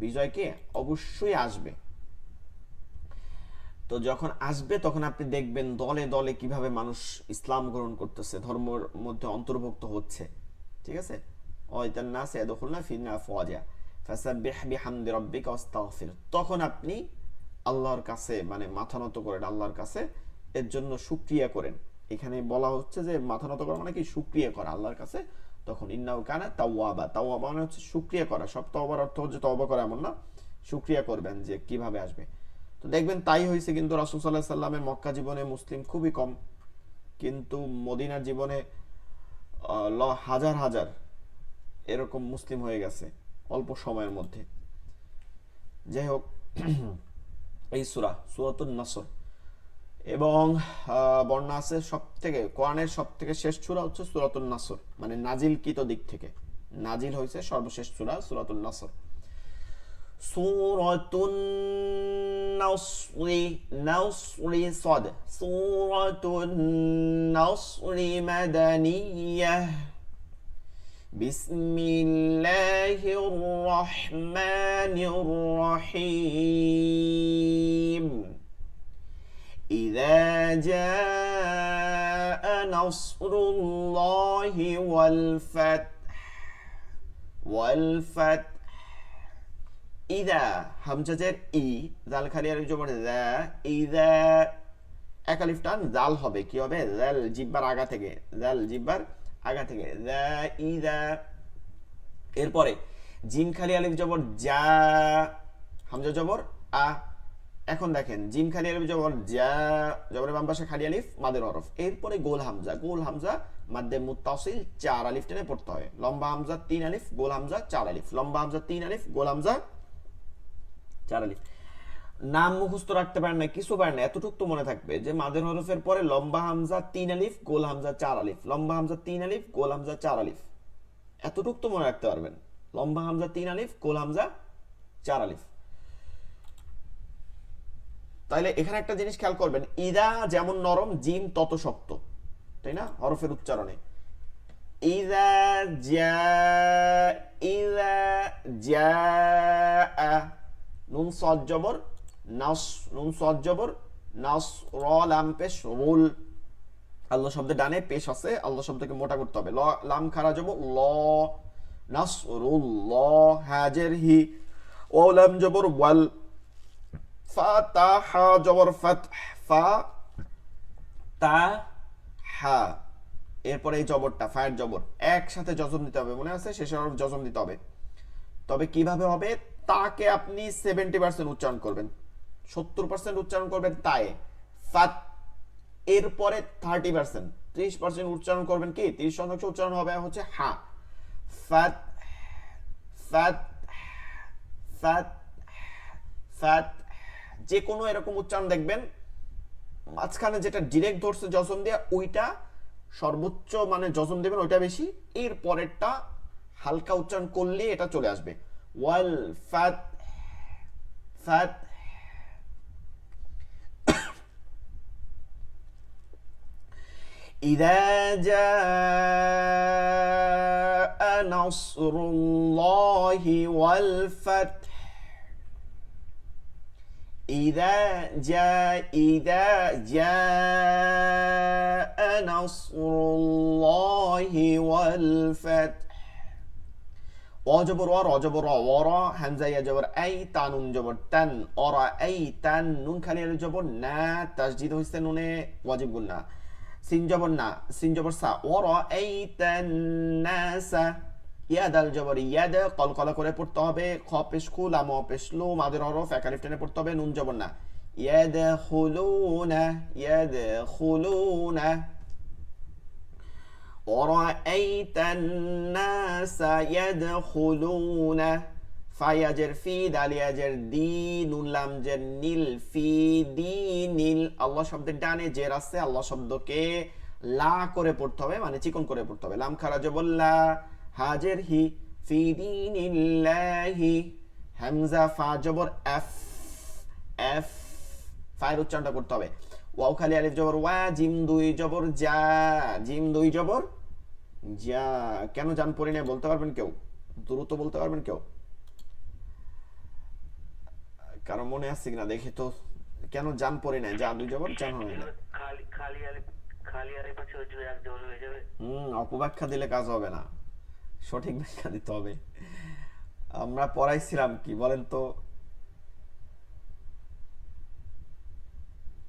বিজয়কে অবশ্যই আসবে। তো যখন আসবে তখন আপনি দেখবেন দলে দলে কিভাবে মানুষ ইসলাম গ্রহণ করতেছে, ধর্মের মধ্যে অন্তর্ভুক্ত হচ্ছে, ঠিক আছে। ওয়াইতান নাস ইয়াদখুলুনা ফিনা আফওয়াজা ফাসাব্বিহ বিহামদি রাব্বিকা ওয়াস্তাগফির, তখন আপনি আল্লাহর কাছে মানে মাথা নত করেন, আল্লাহর কাছে এর জন্য শুকরিয়া করেন। এখানে বলা হচ্ছে যে মাথা নত করা মানে কি, শুকরিয়া করা আল্লাহর কাছে। তখন ইন্নাহু কানা তাওয়াবা, তাওয়াবা মানে হচ্ছে শুকরিয়া করা। সব তওবার অর্থ হচ্ছে তওবা করা এমন না, শুকরিয়া করবেন যে কিভাবে আসবে। তো দেখবেন তাই হয়েছে, কিন্তু রাসূল সাল্লাল্লাহু আলাইহি সাল্লামের মক্কা জীবনে মুসলিম খুবই কম, কিন্তু মদিনার জীবনে হাজার হাজার এরকম মুসলিম হয়ে গেছে অল্প সময়ের মধ্যে। যাই হোক, এই সূরাতুন নাসর, এবং বর্ণনা আছে সবথেকে, কোরআনের সবথেকে শেষ সূরা হচ্ছে সূরাতুন নাসর, মানে নাজিলকৃত দিক থেকে নাজিল হয়েছে সর্বশেষ সূরা সূরাতুন নাসর। সূরাতুন নাসরি, নাসরি সাদ, সূরাতুন নাসরি মাদানিয়াহ, বিসমিল্লাহির রহমানির রহিম, إذا جاء نصر الله والفتح إذا হামজাজের ই, জাল খালি আলিফ জবর যা, ইযা এক আলিফ টান, জাল হবে কি হবে, জাল জিহ্বার আগা থেকে, জাল জিহ্বার আগা থেকে, যা ইযা। এরপরে জিম খালি আলিফ জবর যা, হামজা জবর আ। এখন দেখেন জিম খালি আলিফ জবর যা, জবরের বাম পাশে খালি আলিফ মাদের হরফ, এরপরে গোল হামজা, গোল হামজা মাদ্দে মুত্তাসিল 4 আলিফ টেনে পড়তে হয়, লম্বা হামজা 3 আলিফ, গোল হামজা 4 আলিফ, লম্বা হামজা 3 আলিফ, গোল হামজা 4 আলিফ। নাম মুখস্থ রাখতে পারেন না, কিছু পারেন না, এতটুকু তো মনে থাকবে যে মাদের হরফের পরে লম্বা হামজা 3 আলিফ, গোল হামজা 4 আলিফ, লম্বা হামজা 3 আলিফ, গোল হামজা 4 আলিফ, এতটুকু তো মনে রাখতে পারবেন। লম্বা হামজা 3 আলিফ, গোল হামজা 4 আলিফ। তাহলে এখানে একটা জিনিস খেয়াল করবেন, ইদা যেমন নরম, জিম তত শক্ত, তাই না হরফের উচ্চারণে। ইদা জা, ইদা জা, নুন সদ জবর নাস, নুন সদ জবর নাস, র লাম পেশ রুল, আল্লাহ শব্দে ডানে পেশ আছে, আল্লাহ শব্দকে মোটা করতে হবে, ল লাম খারা জবর ল, নাস রুল ল, হাজের হি, ও লাম জবর ওয়াল, ফাতাহা জবর ফাত, ফা তা হা, এরপরে এই জবরটা ফায়ের জবর একসাথে জজম দিতে হবে, মনে আছে শেষের হরফ জজম দিতে হবে। তবে কিভাবে হবে, তাকে আপনি 70% উচ্চারণ করবেন, 70% উচ্চারণ করবেন তায়ে ফাত, এরপরে 30% 30% উচ্চারণ করবেন কি, 30% উচ্চারণ হবে হচ্ছে হা, ফাত ফাত ফাত ফাত। যে কোনো এরকম উচ্চারণ দেখবেন মাঝখানে যেটা ডিরেক্ট ধরছে জজম দিয়ে, ওইটা সর্বোচ্চ মানে জজম দেবেন ওইটা বেশি, এর পরেরটা হালকা উচ্চারণ করলে এটা চলে আসবে, ওয়াল ফাত ফাত। إذا جاء نصر الله والفتح ইদা জাআ নাসরুল্লাহি ওয়াল ফাত অজবর ওয়া রজবর ওয়া হামজা ইয়া জবর আই তানুন জবর তান অরা আই তান নুন খালি আলিফ জবর না তাসদীদ হইছে নুনে ওয়াজিব গুন্না সিন জবর না সিন জবর সা ওরা আই তান নাসা ইয়া দাল জবর ইয়াদ কলকলা করে পড়তে হবে খ পেশ খু লাম পেশ লু মাদের হরফ এক আলিফ টেনে পড়তে হবে নুন জবর না ইয়াদখুলুনা ورأيت الناس يدخلون فيجر في دال يجر دين لام جر নীল في دين আল্লাহ শব্দের ডানে জের আছে আল্লাহ শব্দকে লা করে পড়তে হবে মানে চিকন করে পড়তে হবে লাম খারা জবল্লা হাজের হি في دين الله হামজা ফা জবর এফ এফ ফায়ের উচ্চারণটা করতে হবে ওয়াও খালি আলিফ জবর ওয়া জিম দুই জবর যা জিম দুই জবর যা কেন জান পড়ি না বলতে পারবেন কেউ দ্রুত বলতে পারবেন কেউ কারণ মনে আছে কিনা দেখি তো কেন জান পড়ি না যা দুই জবর জান হয় না
খালি আলিফ আছে ওই জন্য এক জবর হয়ে যাবে
অপব্যাখ্যা দিলে কাজ হবে না সঠিক ব্যাখ্যা দিতে হবে আমরা পড়াইছিলাম কি বলেন তো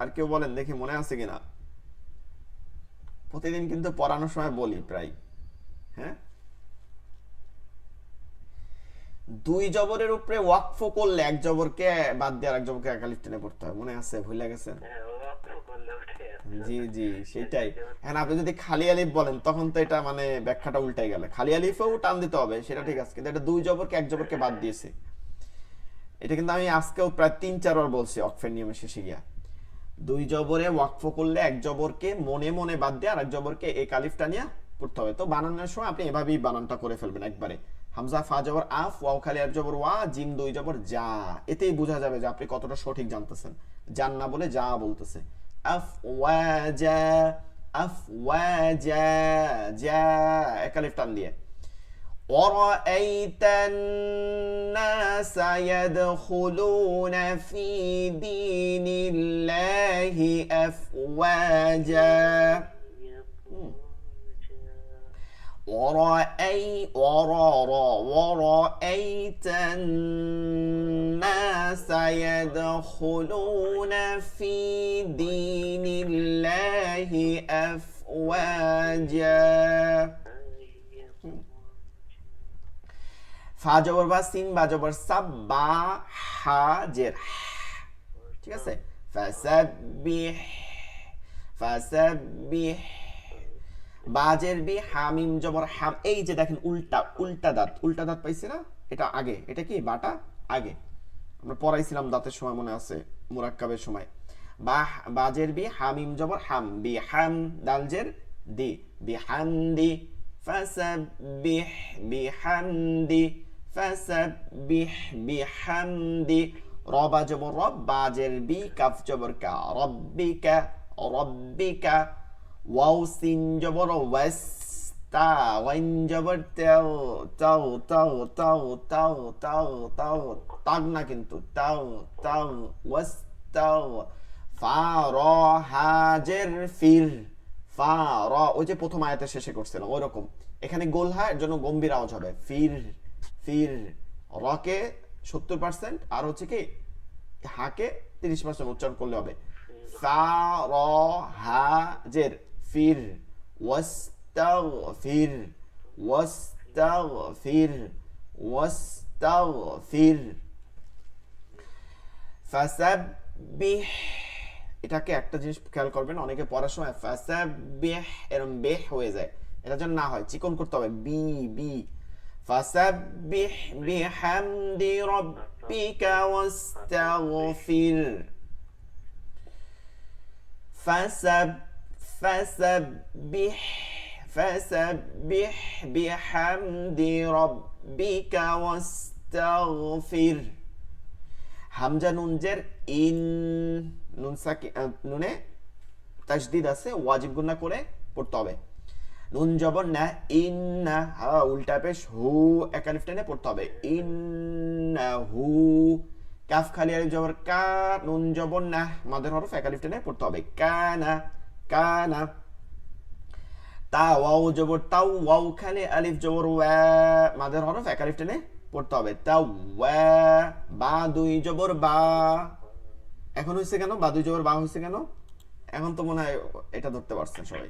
আর কেউ বলেন দেখি মনে আছে কিনা প্রতিদিন কিন্তু পড়ানোর সময় বলি প্রায় হ্যাঁ দুই জবরের উপরে ওয়াকফ করলে এক জবরকে বাদ দিয়ে আরেক জবরকে এক আলিফ টেনে পড়তে হয় মনে আছে ভুলে গেছেন জি জি সেটাই এখন আপনি যদি খালি আলিফ বলেন তখন তো এটা মানে ব্যাখ্যাটা উল্টাই গেল খালি আলিফেও টান দিতে হবে সেটা ঠিক আছে কিন্তু এটা দুই জবরকে এক জবরকে বাদ দিয়েছে এটা কিন্তু আমি আজকেও প্রায় 3-4 বার বলছি ওয়াকফের নিয়মে শেষে গিয়া দুই জবরে ওয়াকফ করলে এক জবরকে মনে মনে বাদ দিয়ে আরেক জবরকে এক আলিফটা নিয়ে পড়তে হবে তো বানানোর সময় আপনি এভাবেই বানানটা করে ফেলবেন একবারে হামজা ফা জবর আফ ওয়াও খালি আলিফ জবর ওয়া জিম দুই জবর যা এতেই বোঝা যাবে যে আপনি কতটা সঠিক জানতেছেন জান না বলে যা বলতেছে আফওয়াজা আফওয়াজা যা এক আলিফ টান দিয়ে ورأيت الناس يدخلون في دين الله أفواجا ورأيت الناس يدخلون في دين الله أفواجا ফা জবর বা সিন বা জবর সাব বা হা জের ঠিক আছে ফাসাব্বিহ বাজের বি হামিম জবর হাম এই যে দেখেন উল্টা দাঁত পাইছি না এটা আগে এটা কি বাটা আগে আমরা পড়াইছিলাম দাঁতের সময় মনে আছে মুরাক্কাবের সময় বাজের বি হামিম জবর হাম বি হাম দালজের দি বিহামদি ফাসাব্বিহ বিহামদি ফাসাব্বিহ বিহামদি রবা জবর রব বাজের বি কাফ জবর কা রব্বিকা ওয়াও সিন জবর ওয়াস তা ওয়াইন জবর তাও তাগ না কিন্তু তাও ওয়াস তাও ফা র হাজের ফির ফা র ওই যে প্রথম আয়াতে শেষে করছিলাম ওই রকম এখানে গোল হয় এর জন্য গম্ভীর আওয়াজ হবে ফির রকে 70% আর হচ্ছে কি হাকে 30% উচ্চারণ করলে হবে ফা র হা জের ফির ওয়াস্তাগফির ফাসাব্বিহ এটাকে একটা জিনিস খেয়াল করবেন অনেকে পড়ার সময় ফাসাব্বিহ এরকম বেহ হয়ে যায় এটা যেন না হয় চিকন করতে হবে বি ফাসাব্বিহ বিহামদি রাব্বিকা ওয়াস্তাগফির ফাসাব্বিহ বিহামদি রাব্বিকা ওয়াস্তাগফির হামজা নুন জের ইন নুন সাকিন নুনে তাসদীদ আছে ওয়াজিব গুণা করে পড়তে হবে নুন জবর না ইন্না উল্টা পেশ হু এক আলিফ টেনে পড়তে হবে ইন্নাহু কাফ খালি আলিফ জবর কা, নুন জবর না, মাদের হরফ এক আলিফ টেনে পড়তে হবে, কানা কানা। তা ওয়াও জবর তাও, ওয়াও খালি আলিফ জবর ওয়া, মাদের হরফ এক আলিফ টেনে পড়তে হবে, তাও ওয়া। বা দুই জবর বা, এখন হয়েছে কেন বা দুই জবর বা হয়েছে কেন? এখন তো মনে হয় এটা ধরতে পারছেন সবাই।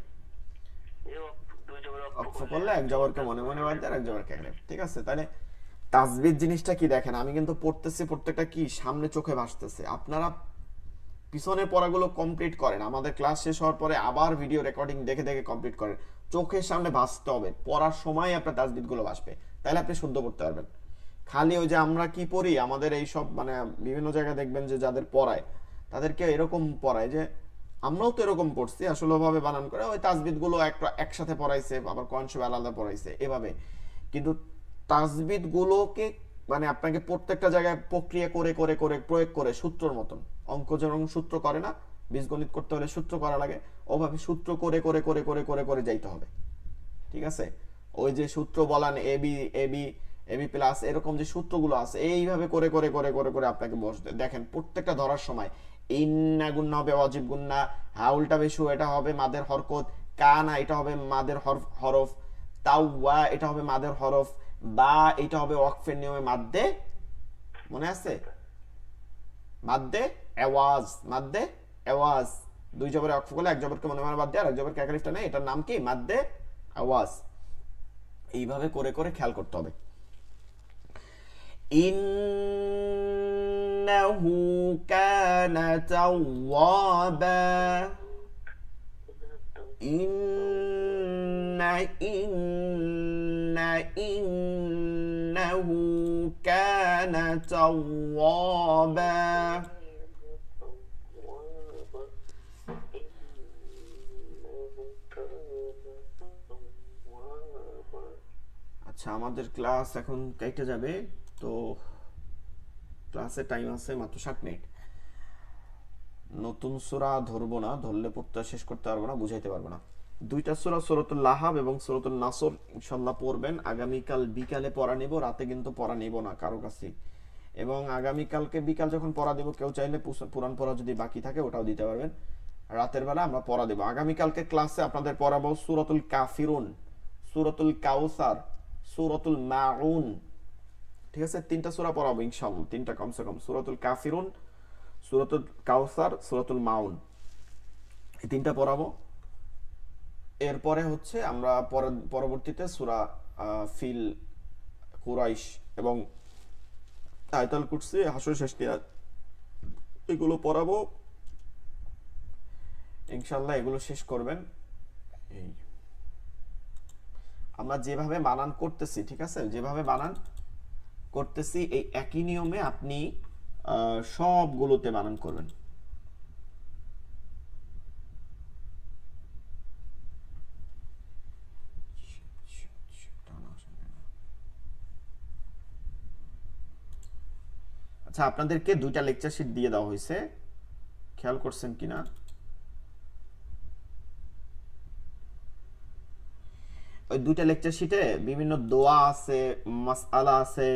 দুই জবর
অক্ষ করলে এক জবরকে মনে মনে বাদ দেয়, আর এক জবরকে এখানে, ঠিক আছে? তাহলে তাসবিদ জিনিসটা কি দেখেন, আমি কিন্তু পড়তেছি, প্রত্যেকটা কি সামনে চোখে ভাসতেছে। আপনারা পিছনের পড়াগুলো কমপ্লিট করেন, আমাদের ক্লাস শেষ হওয়ার পরে আবার ভিডিও রেকর্ডিং দেখে দেখে কমপ্লিট করেন। চোখের সামনে ভাসতে হবে, পড়ার সময় আপনার তাসবিদগুলো ভাসবে, তাহলে আপনি শুদ্ধ পড়তে পারবেন। খালি ওই যে আমরা কি পড়ি, আমাদের এই সব মানে বিভিন্ন জায়গায় দেখবেন যে যাদের পড়ায় তাদেরকে এরকম পড়ায় যে আমরাও তো এরকম পড়ছি আসলে ভাবে বানান করে, ওই তাসবিদগুলো একসাথে পড়াইছে, আবার কনসেপ্ট আলাদা পড়াইছে এভাবে। কিন্তু তাসবিদগুলোকে মানে আপনাকে প্রত্যেকটা জায়গায় প্রক্রিয়া করে করে করে প্রয়োগ করে সূত্রর মতন, অঙ্ক যেরকম সূত্র করে না, বীজগণিত করতে হলে সূত্র করা লাগে, ওভাবে সূত্র করে করে করে করে করে করে যাইতে হবে, ঠিক আছে? ওই যে সূত্র বলান এবি এবি এবি প্লাস এরকম যে সূত্রগুলো আছে, এইভাবে করে করে করে করে করে আপনাকে বসতে দেখেন। প্রত্যেকটা ধরার সময় ইন্না গুন্না হবে অজিব গুন্না, হাউলটা বেশু এটা হবে মাদের হরকত, কানা এটা হবে মাদের হরফ, তাওয়া এটা হবে মাদের হরফ, বা এটা হবে ওয়াকফের নিয়মে মাদ্দে, মনে আছে? মাদ্দে আওয়াজ, মাদ্দে আওয়াজ, দুই জবরে ওয়াকফ করলে এক জবরকে মনে মনে বাদ দেয়, আর এক জবরকে এক আলিফটা নেই, এটার নাম কি? মাদ্দে আওয়াজ। এইভাবে করে করে খেয়াল করতে হবে। ইন্নাহু কানা তাওয়াবা, ইন্নাহু কানা তাওয়াবা। আচ্ছা, আমাদের ক্লাস এখন কেটে যাবে, তো ক্লাসের টাইম আছে মাত্র 60 মিনিট। নতুন সূরা ধরবো না, ধরলে পড়তে শেষ করতে পারবো না, বুঝাইতে পারবো না। দুইটা সূরা সূরাতুল লাহাব এবং সূরাতুল নাসর ইনশাআল্লাহ পড়বেন। আগামীকাল বিকালে পড়া নেব, রাতে কিন্তু পড়া নেব না কারো কাছে। এবং আগামীকালকে বিকাল যখন পড়া দেব, কেউ চাইলে পুরান পড়া যদি বাকি থাকে ওটাও দিতে পারবেন। রাতের বেলা আমরা পড়া দেব। আগামীকালকে ক্লাসে আপনাদের পড়াবো সূরাতুল কাফিরুন, সূরাতুল কাউসার, সূরাতুল মাউন, ঠিক আছে? তিনটা সূরা পড়াবো ইনশাআল্লাহ, তিনটা কমসে কম, সূরাতুল কাফিরুন, সূরাতুল কাউসার, সূরাতুল মাউন, এই তিনটা পড়াবো। এরপরে হচ্ছে আমরা পরবর্তীতে সূরা ফিল, কুরাইশ এবং আয়াতুল কুরসি, হাসর শেষ কিয়াত, এগুলো পড়াবো ইনশাআল্লাহ। এগুলো শেষ করবেন। এই আমরা যেভাবে বানান করতেছি, ঠিক আছে, যেভাবে বানান করতেছি এই একই নিয়মে আপনি সবগুলোতে বানান করবেন। আচ্ছা, আপনাদেরকে দুইটা লেকচার শিট দিয়ে দেওয়া হয়েছে, খেয়াল করছেন কিনা? ওই দুইটা লেকচার শিটে বিভিন্ন দোয়া আছে, মাসআলা আছে,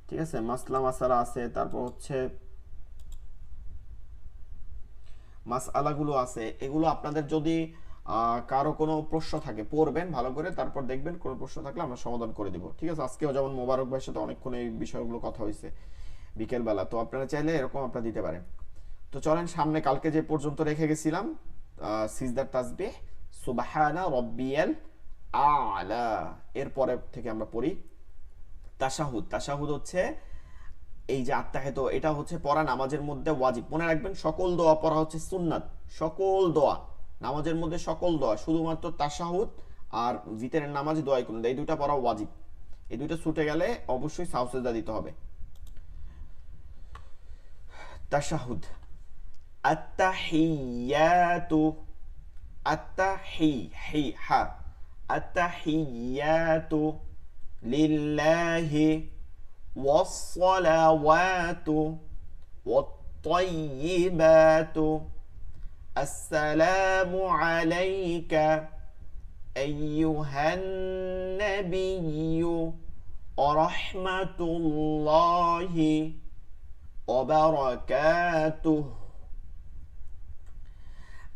ঠিক আছে, মাসলা মাসালা আছে, তারপর হচ্ছে মাসআলাগুলো আছে। এগুলো আপনাদের যদি কারো কোনো প্রশ্ন থাকে পড়বেন ভালো করে, তারপর দেখবেন কোনো প্রশ্ন থাকলে আমরা সমাধান করে দিব, ঠিক আছে? আজকেও যেমন মোবারক ভাইয়ের সাথে অনেকক্ষণ এই বিষয়গুলো কথা হয়েছে বিকেলবেলা, তো আপনারা চাইলে এরকম আপনারা দিতে পারেন। তো চলেন সামনে কালকে যে পর্যন্ত রেখে গেছিলাম, সিজদার তাসবিহ সুবহানা রাব্বিয়াল আলা, এরপরে থেকে আমরা পড়ি তাশাহুদ। তাশাহুদ হচ্ছে এই যে আত্তাহিয়াত, এটা হচ্ছে পড়া নামাজের মধ্যে ওয়াজিব। মনে রাখবেন সকল দোয়া পড়া হচ্ছে সুন্নাত, সকল দোয়া নামাজের মধ্যে, সকল দোয়া, শুধুমাত্র তাশাহুদ আর ভিতরের নামাজ দোয়াই করুন, এই দুইটা পড়া ওয়াজিব। এই দুইটা ছুটে গেলে অবশ্যই সাউসেজদা দিতে হবে। তাশাহুদ, আত্তাহিয়াতু, আত্তাহিয়াতু লিল্লাহি والصلوات والطيبات السلام عليك أيها النبي ورحمة الله وبركاته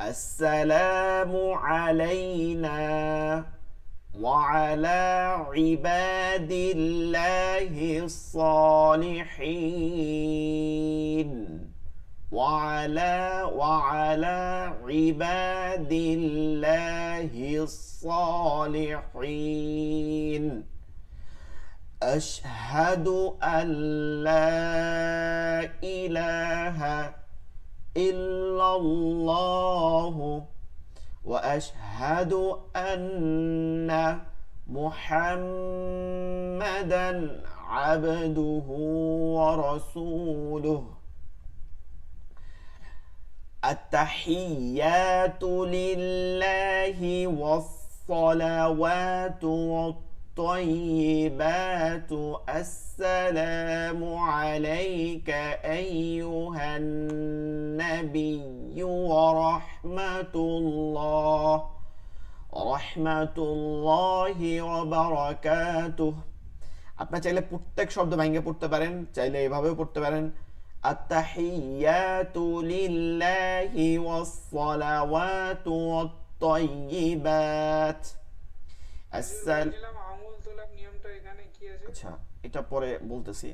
السلام علينا وعلى عباد الله الصالحين وعلى عباد الله الصالحين أشهد أن لا إله إلا الله وأشهد أن محمدا عبده ورسوله التحيات لله والصلوات والطيبات السلام عليك أيها النبي ورحمة الله وبركاته আপনারা চাইলে প্রত্যেক শব্দ ভেঙে পড়তে পারেন, চাইলে এভাবেও পড়তে পারেন التحيات لله والصلوات والطيبات
বলছিলাম আঙুল তোলার নিয়মটা এখানে কি আছে?
আচ্ছা এটা পরে বলতেছি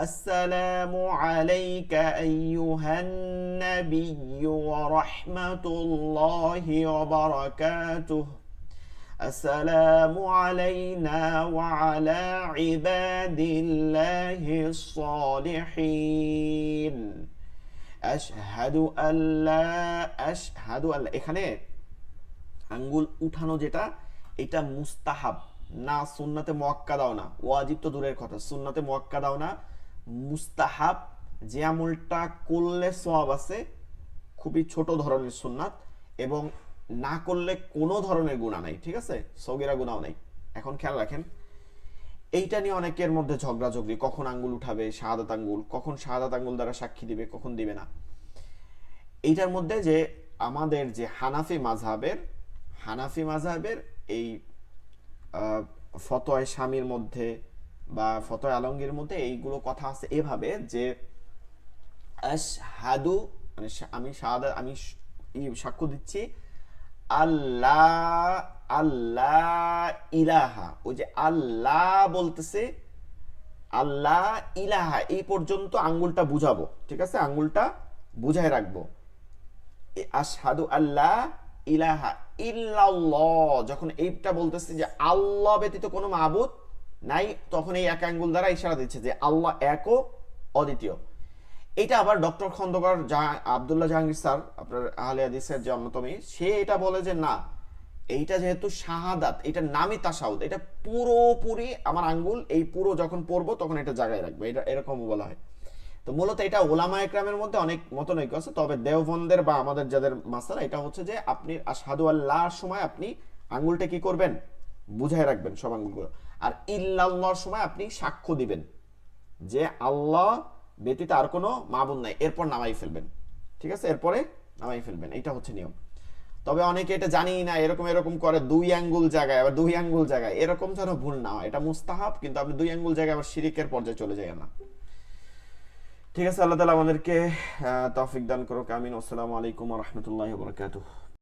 السلام عليك أيها النبي ورحمة الله وبركاته السلام علينا وعلى عباد الله الصالحين أشهد أن لا এখানে আঙ্গুল উঠানো যেটা এটা মুস্তাহাব না, সুন্নাতে মুআক্কাদাও না, ওয়াজিব তো দূরের কথা, সুন্নাতে মুআক্কাদাও না, মুস্তাহাব, যে আমলটা করলে সওয়াব আছে, খুবই ছোট ধরনের সুন্নাত এবং না করলে কোনো ধরনের গুনাহ নাই, ঠিক আছে, সগীরা গুনাহ নাই। এখন খেয়াল রাখেন, এইটা নিয়ে অনেকের মধ্যে ঝগড়াঝগড়ি, কখন আঙ্গুল উঠাবে, শাহাদাত আঙ্গুল, কখন শাহাদাত আঙ্গুল দ্বারা সাক্ষী দিবে, কখন দিবে না। এইটার মধ্যে যে আমাদের যে হানাফি মাযহাবের এই ফতোয়া শামীর মধ্যে বা ফতোয়া আলমগীর মধ্যে এইগুলো কথা আছে এভাবে যে আশহাদু মানে আমি শাহাদাত, আমি সাক্ষ্য দিচ্ছি আল্লাহ ইলাহা, ওই যে আল্লাহ বলতেছে আল্লাহ ইলাহা এই পর্যন্ত আঙ্গুলটা বুঝাবো, ঠিক আছে, আঙ্গুলটা বুঝায় রাখবো। আশহাদু আল্লাহ ইলাহা ইল্লাল্লাহ, যখন এইটা বলতেছে যে আল্লাহ ব্যতীত কোনো মাবুদ নাই, তখন এই এক আঙ্গুল দ্বারা ইশারা দিচ্ছে যে আল্লাহ এক ও অদ্বিতীয়। এটা আবার ডক্টর খন্দকার আব্দুল্লাহ জাহাঙ্গীর স্যার, আপনার আহলে হাদিসের যে অন্যতম, সে এটা বলে যে না, এইটা যেহেতু শাহাদাত, এটা নামই তাশাহুদ, এটা পুরোপুরি আমার আঙ্গুল এই পুরো যখন পড়বো তখন এটা জায়গায় রাখবো, এটা এরকমও বলা হয়। তো মূলত এটা ওলামা একরামের মধ্যে অনেক মতনৈক্য আছে, তবে দেওবন্দের বা আমাদের যাদের মাসালা এটা হচ্ছে যে আপনি আশহাদু আল্লাহর সময় আপনি আঙ্গুলটা কি করবেন, বুঝায় রাখবেন সব আঙ্গুলগুলো, আর ইল্লাল্লাহর সময় আপনি সাক্ষ্য দিবেন যে আল্লাহ ব্যতীত আর কোনো মাবুদ নাই, এরপর নামাই ফেলবেন, ঠিক আছে, এরপরে নামাই ফেলবেন, এটা হচ্ছে নিয়ম। তবে অনেকে এটা জানি না, এরকম করে 2 আঙ্গুল জায়গায় আবার 2 আঙ্গুল জায়গায়, এরকম যেন ভুল না হয়, এটা মুস্তাহাব, কিন্তু আপনি 2 আঙ্গুল জায়গায় আবার শিরিকের পর্যায়ে চলে যায় না। ঠিক আছে, আল্লাহ তাআলা আমাদেরকে তৌফিক দান করুক, আমিন। আসসালামু আলাইকুম ওয়া রাহমাতুল্লাহি ওয়া বারাকাতুহু।